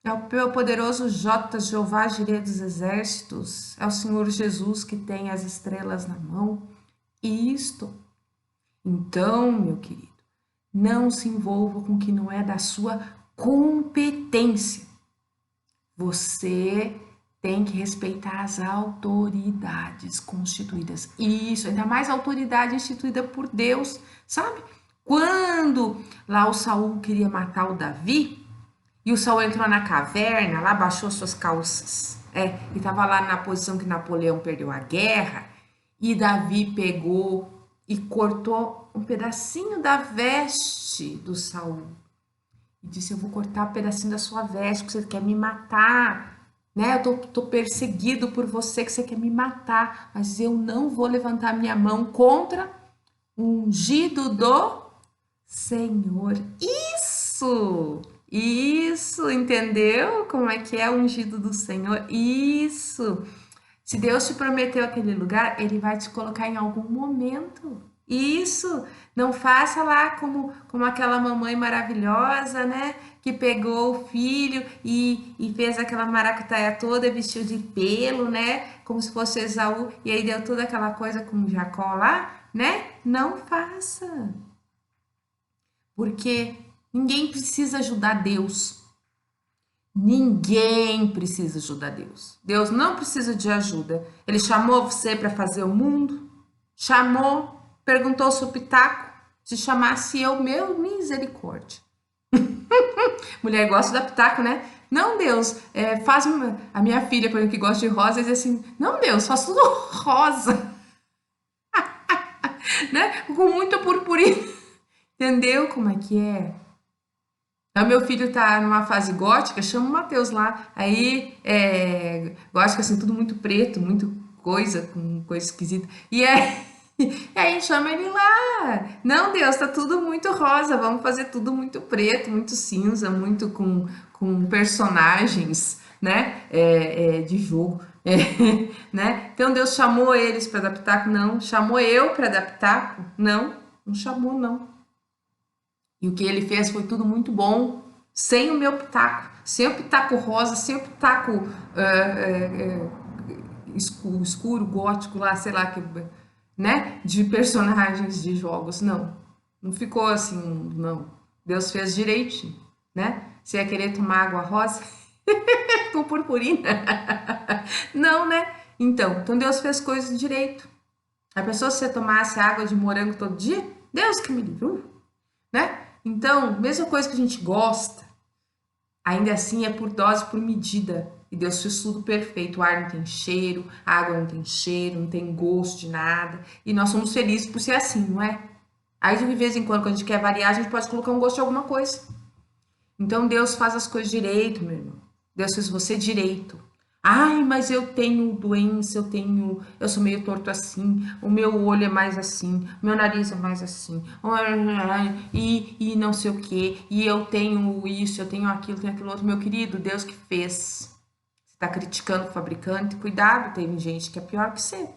É o poderoso J, Jeová Jireh dos exércitos. É o Senhor Jesus que tem as estrelas na mão. Isto. Então, meu querido, não se envolva com o que não é da sua competência. Você tem que respeitar as autoridades constituídas. Isso, ainda mais a autoridade instituída por Deus, sabe? Quando lá o Saul queria matar o Davi, e o Saul entrou na caverna, lá baixou suas calças, e estava lá na posição que Napoleão perdeu a guerra, e Davi pegou e cortou um pedacinho da veste do Saul. E disse, eu vou cortar um pedacinho da sua veste, porque você quer me matar, né? Eu tô perseguido por você, que você quer me matar, mas eu não vou levantar minha mão contra o ungido do Senhor. Isso, entendeu? Como é que é o ungido do Senhor? Isso. Se Deus te prometeu aquele lugar, ele vai te colocar em algum momento. Isso, não faça lá como aquela mamãe maravilhosa, né? Que pegou o filho e fez aquela maracutaia toda, vestiu de pelo, né? Como se fosse Esaú, e aí deu toda aquela coisa com Jacó lá, né? Não faça, porque ninguém precisa ajudar Deus. Ninguém precisa ajudar Deus. Deus não precisa de ajuda. Ele chamou você para fazer o mundo? Chamou, perguntou seu pitaco. Se chamasse eu, meu misericórdia. Mulher gosta da pitaco, né? Não, Deus, faz a minha filha, por exemplo, que gosta de rosa, diz assim: não, Deus, faz tudo rosa, né? Com muita purpurina. Entendeu como é que é? Aí meu filho tá numa fase gótica, chama o Matheus lá. Aí, gótica assim, tudo muito preto, muito coisa, com coisa esquisita. E aí chama ele lá. Não, Deus, tá tudo muito rosa, vamos fazer tudo muito preto, muito cinza, muito com personagens, né, de jogo. Né? Então Deus chamou eles para adaptar? Não. Chamou eu para adaptar? Não, não chamou, não. E o que ele fez foi tudo muito bom, sem o meu pitaco, sem o pitaco rosa, sem o pitaco escuro, gótico lá, sei lá, que, né? De personagens de jogos. Não, não ficou assim, não. Deus fez direitinho, né? Você ia querer tomar água rosa com purpurina? Não, né? Então Deus fez coisas direito. A pessoa, se você tomasse água de morango todo dia, Deus que me livrou, né? Então, mesma coisa que a gente gosta, ainda assim é por dose, por medida. E Deus fez tudo perfeito. O ar não tem cheiro, a água não tem cheiro, não tem gosto de nada. E nós somos felizes por ser assim, não é? Aí de vez em quando a gente quer variar, a gente pode colocar um gosto de alguma coisa. Então Deus faz as coisas direito, meu irmão. Deus fez você direito. Ai, mas eu tenho doença, eu sou meio torto assim, o meu olho é mais assim, o meu nariz é mais assim, e não sei o que, e eu tenho isso, eu tenho aquilo outro. Meu querido, Deus que fez. Você está criticando o fabricante, cuidado, tem gente que é pior que você,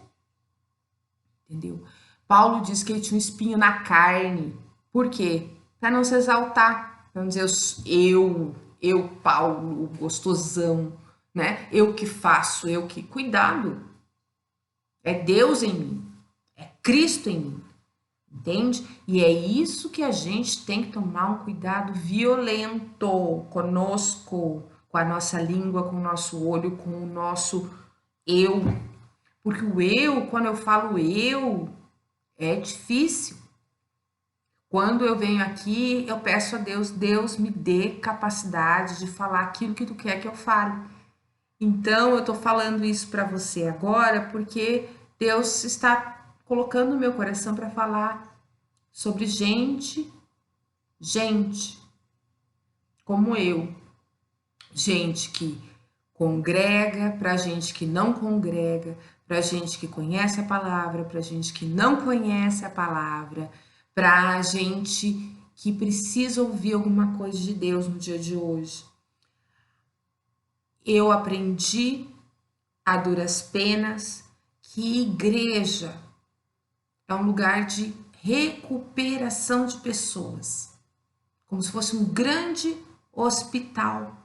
entendeu? Paulo diz que ele tinha um espinho na carne. Por quê? Para não se exaltar, para não dizer Paulo, gostosão, né? Eu que faço, eu que. Cuidado, é Deus em mim, é Cristo em mim, entende? E é isso que a gente tem que tomar um cuidado violento conosco, com a nossa língua, com o nosso olho, com o nosso eu. Porque o eu, quando eu falo eu, é difícil. Quando eu venho aqui, eu peço a Deus, Deus me dê capacidade de falar aquilo que tu quer que eu fale. Então, eu tô falando isso para você agora porque Deus está colocando no meu coração para falar sobre gente como eu, gente que congrega, para gente que não congrega, para gente que conhece a palavra, para gente que não conhece a palavra, para gente que precisa ouvir alguma coisa de Deus no dia de hoje. Eu aprendi a duras penas que igreja é um lugar de recuperação de pessoas, como se fosse um grande hospital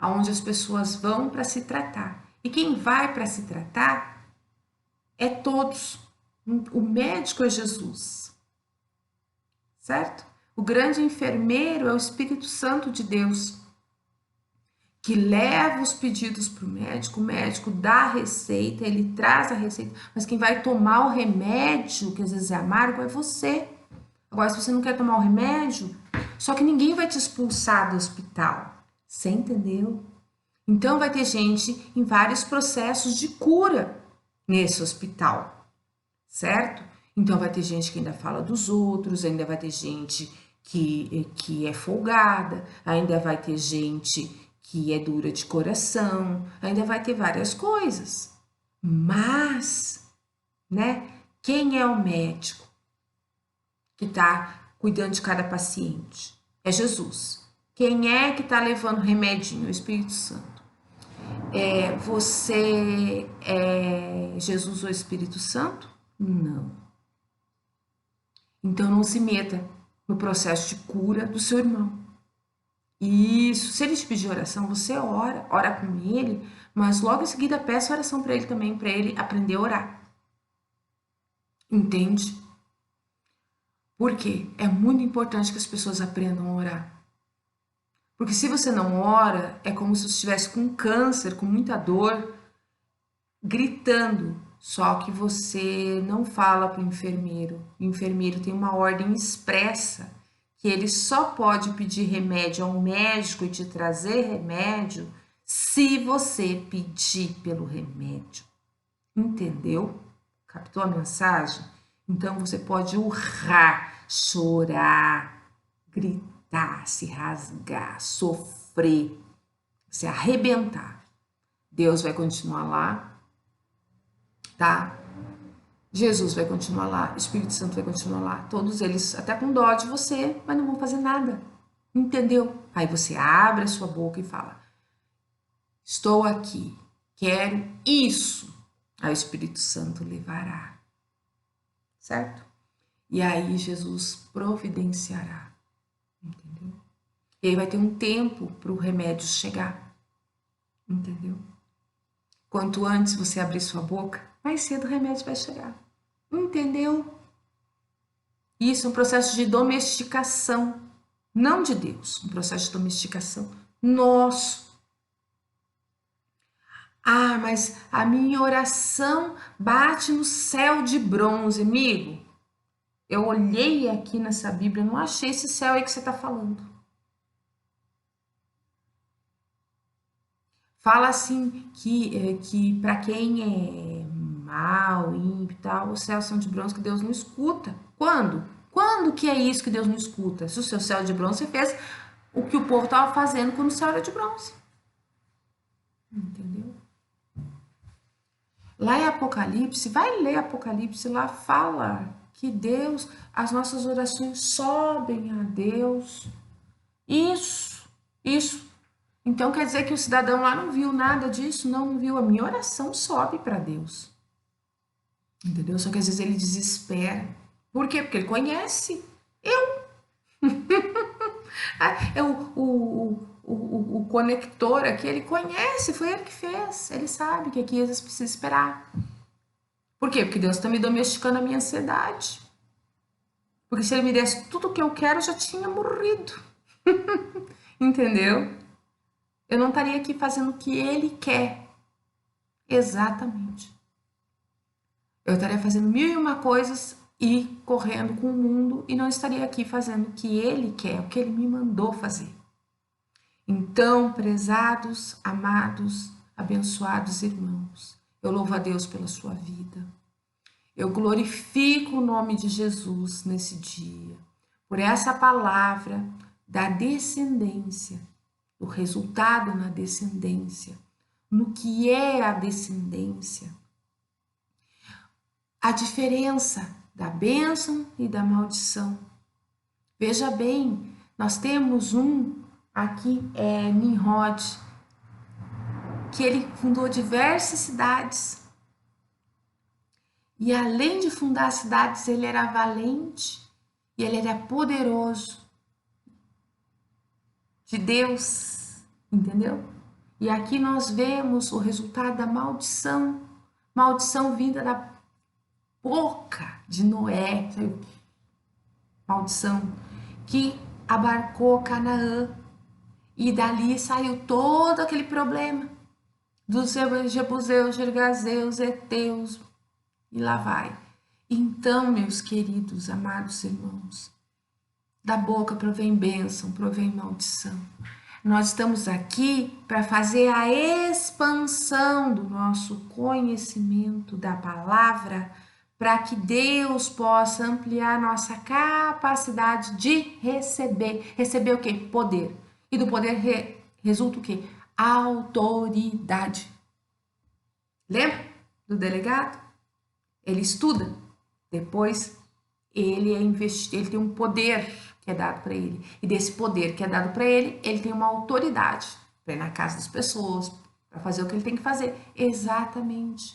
onde as pessoas vão para se tratar. E quem vai para se tratar é todos. O médico é Jesus, certo? O grande enfermeiro é o Espírito Santo de Deus, que leva os pedidos para o médico dá a receita, ele traz a receita, mas quem vai tomar o remédio, que às vezes é amargo, é você. Agora, se você não quer tomar o remédio, só que ninguém vai te expulsar do hospital, você entendeu? Então, vai ter gente em vários processos de cura nesse hospital, certo? Então, vai ter gente que ainda fala dos outros, ainda vai ter gente que é folgada, ainda vai ter gente que é dura de coração, ainda vai ter várias coisas. Mas, né, quem é o médico que está cuidando de cada paciente? É Jesus. Quem é que está levando remedinho? O Espírito Santo. Você é Jesus ou Espírito Santo? Não. Então não se meta no processo de cura do seu irmão. Isso, se ele te pedir oração, você ora com ele, mas logo em seguida peça oração para ele também, para ele aprender a orar. Entende? Por quê? É muito importante que as pessoas aprendam a orar. Porque se você não ora, é como se você estivesse com câncer, com muita dor, gritando. Só que você não fala para o enfermeiro. O enfermeiro tem uma ordem expressa que ele só pode pedir remédio ao médico e te trazer remédio se você pedir pelo remédio. Entendeu? Captou a mensagem? Então você pode urrar, chorar, gritar, se rasgar, sofrer, se arrebentar. Deus vai continuar lá, tá? Jesus vai continuar lá, o Espírito Santo vai continuar lá, todos eles até com dó de você, mas não vão fazer nada, entendeu? Aí você abre a sua boca e fala, estou aqui, quero isso, aí o Espírito Santo levará, certo? E aí Jesus providenciará, entendeu? E aí vai ter um tempo para o remédio chegar, entendeu? Quanto antes você abrir sua boca, mais cedo o remédio vai chegar. Entendeu? Isso é um processo de domesticação, não de Deus, um processo de domesticação nosso. Ah, mas a minha oração bate no céu de bronze, amigo. Eu olhei aqui nessa Bíblia, não achei esse céu aí que você está falando. Fala assim que para quem é mal, ímpio e tal, os céus são de bronze que Deus não escuta. Quando? Quando que é isso que Deus não escuta? Se o seu céu é de bronze, você fez o que o povo estava fazendo quando o céu era de bronze. Entendeu? Lá em Apocalipse, vai ler Apocalipse, lá fala que Deus, as nossas orações sobem a Deus. Isso. Então quer dizer que o cidadão lá não viu nada disso? Não viu. A minha oração sobe para Deus. Entendeu? Só que às vezes ele desespera. Por quê? Porque ele conhece. É o conector aqui, ele conhece, foi ele que fez. Ele sabe que aqui às vezes precisa esperar. Por quê? Porque Deus está me domesticando a minha ansiedade. Porque se ele me desse tudo o que eu quero, eu já tinha morrido. Entendeu? Eu não estaria aqui fazendo o que ele quer. Exatamente. Eu estaria fazendo mil e uma coisas e correndo com o mundo e não estaria aqui fazendo o que ele quer, o que ele me mandou fazer. Então, prezados, amados, abençoados irmãos, eu louvo a Deus pela sua vida. Eu glorifico o nome de Jesus nesse dia, por essa palavra da descendência, o resultado na descendência, no que é a descendência, a diferença da bênção e da maldição. Veja bem, nós temos aqui, Nimrod, que ele fundou diversas cidades. E além de fundar cidades, ele era valente e ele era poderoso de Deus, entendeu? E aqui nós vemos o resultado da maldição, maldição vinda da boca de Noé, maldição, que abarcou Canaã. E dali saiu todo aquele problema dos Jebuseus, Gergazeus, Eteus, e lá vai. Então, meus queridos, amados irmãos, da boca provém bênção, provém maldição. Nós estamos aqui para fazer a expansão do nosso conhecimento da palavra, para que Deus possa ampliar nossa capacidade de receber. Receber o quê? Poder. E do poder resulta o quê? Autoridade. Lembra do delegado? Ele estuda, depois ele tem um poder que é dado para ele. E desse poder que é dado para ele, ele tem uma autoridade para ir na casa das pessoas, para fazer o que ele tem que fazer. Exatamente.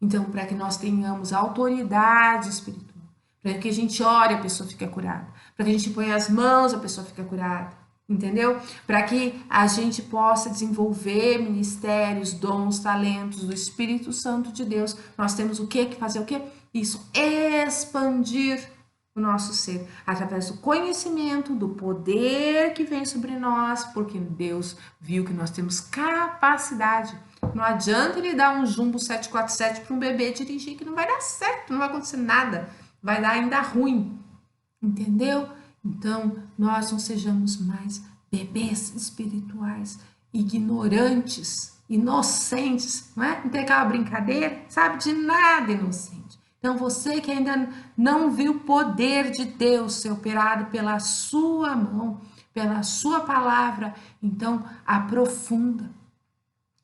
Então, para que nós tenhamos autoridade espiritual, Para que a gente ore, a pessoa fica curada. Para que a gente ponha as mãos, a pessoa fica curada. Entendeu? Para que a gente possa desenvolver ministérios, dons, talentos do Espírito Santo de Deus, nós temos o que fazer? O que? Isso, expandir o nosso ser através do conhecimento, do poder que vem sobre nós, porque Deus viu que nós temos capacidade. Não adianta ele dar um Jumbo 747 para um bebê dirigir, que não vai dar certo, não vai acontecer nada, vai dar ainda ruim, entendeu? Então, nós não sejamos mais bebês espirituais, ignorantes, inocentes, não é? Não tem aquela brincadeira, sabe? De nada inocente. Então, você que ainda não viu o poder de Deus ser operado pela sua mão, pela sua palavra, então aprofunda.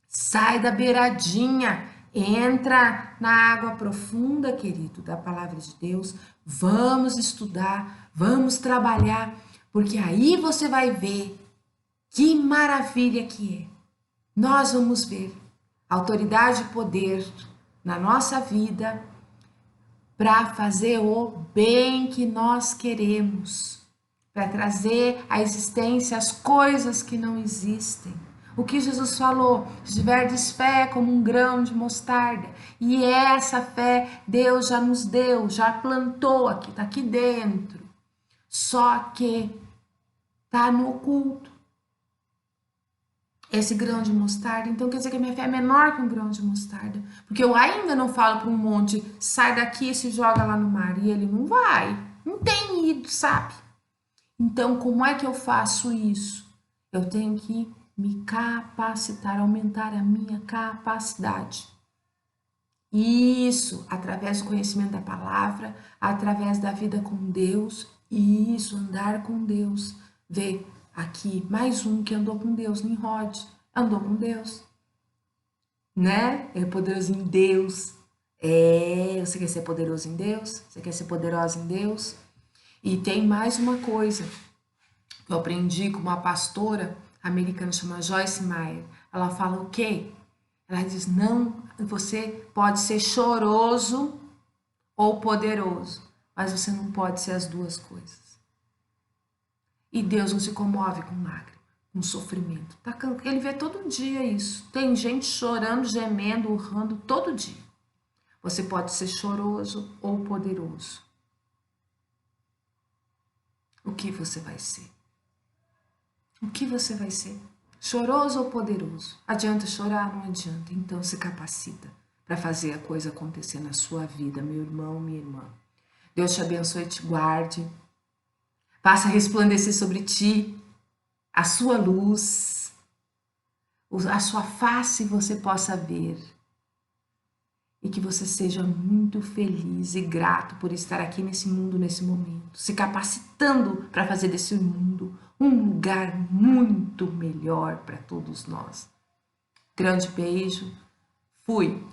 Sai da beiradinha, entra na água profunda, querido, da palavra de Deus. Vamos estudar, vamos trabalhar, porque aí você vai ver que maravilha que é. Nós vamos ver autoridade e poder na nossa vida para fazer o bem que nós queremos, para trazer à existência as coisas que não existem. O que Jesus falou, se tiverdes fé como um grão de mostarda, e essa fé Deus já nos deu, já plantou aqui, está aqui dentro, só que está no oculto. Esse grão de mostarda, então quer dizer que a minha fé é menor que um grão de mostarda, porque eu ainda não falo para um monte, sai daqui e se joga lá no mar, e ele não vai, não tem ido, sabe? Então, como é que eu faço isso? Eu tenho que me capacitar, aumentar a minha capacidade. Isso, através do conhecimento da palavra, através da vida com Deus, isso, andar com Deus. Vê aqui, mais um que andou com Deus, Nimrod, andou com Deus, né? É poderoso em Deus. Você quer ser poderoso em Deus? Você quer ser poderosa em Deus? E tem mais uma coisa que eu aprendi com uma pastora americana chamada Joyce Meyer. Ela fala o quê? Ela diz, não, você pode ser choroso ou poderoso, mas você não pode ser as duas coisas. E Deus não se comove com lágrima, com sofrimento. Ele vê todo dia isso. Tem gente chorando, gemendo, urrando todo dia. Você pode ser choroso ou poderoso. O que você vai ser? O que você vai ser? Choroso ou poderoso? Adianta chorar? Não adianta. Então se capacita para fazer a coisa acontecer na sua vida, meu irmão, minha irmã. Deus te abençoe e te guarde. Faça resplandecer sobre ti a sua luz, a sua face você possa ver. E que você seja muito feliz e grato por estar aqui nesse mundo, nesse momento, se capacitando para fazer desse mundo um lugar muito melhor para todos nós. Grande beijo, fui!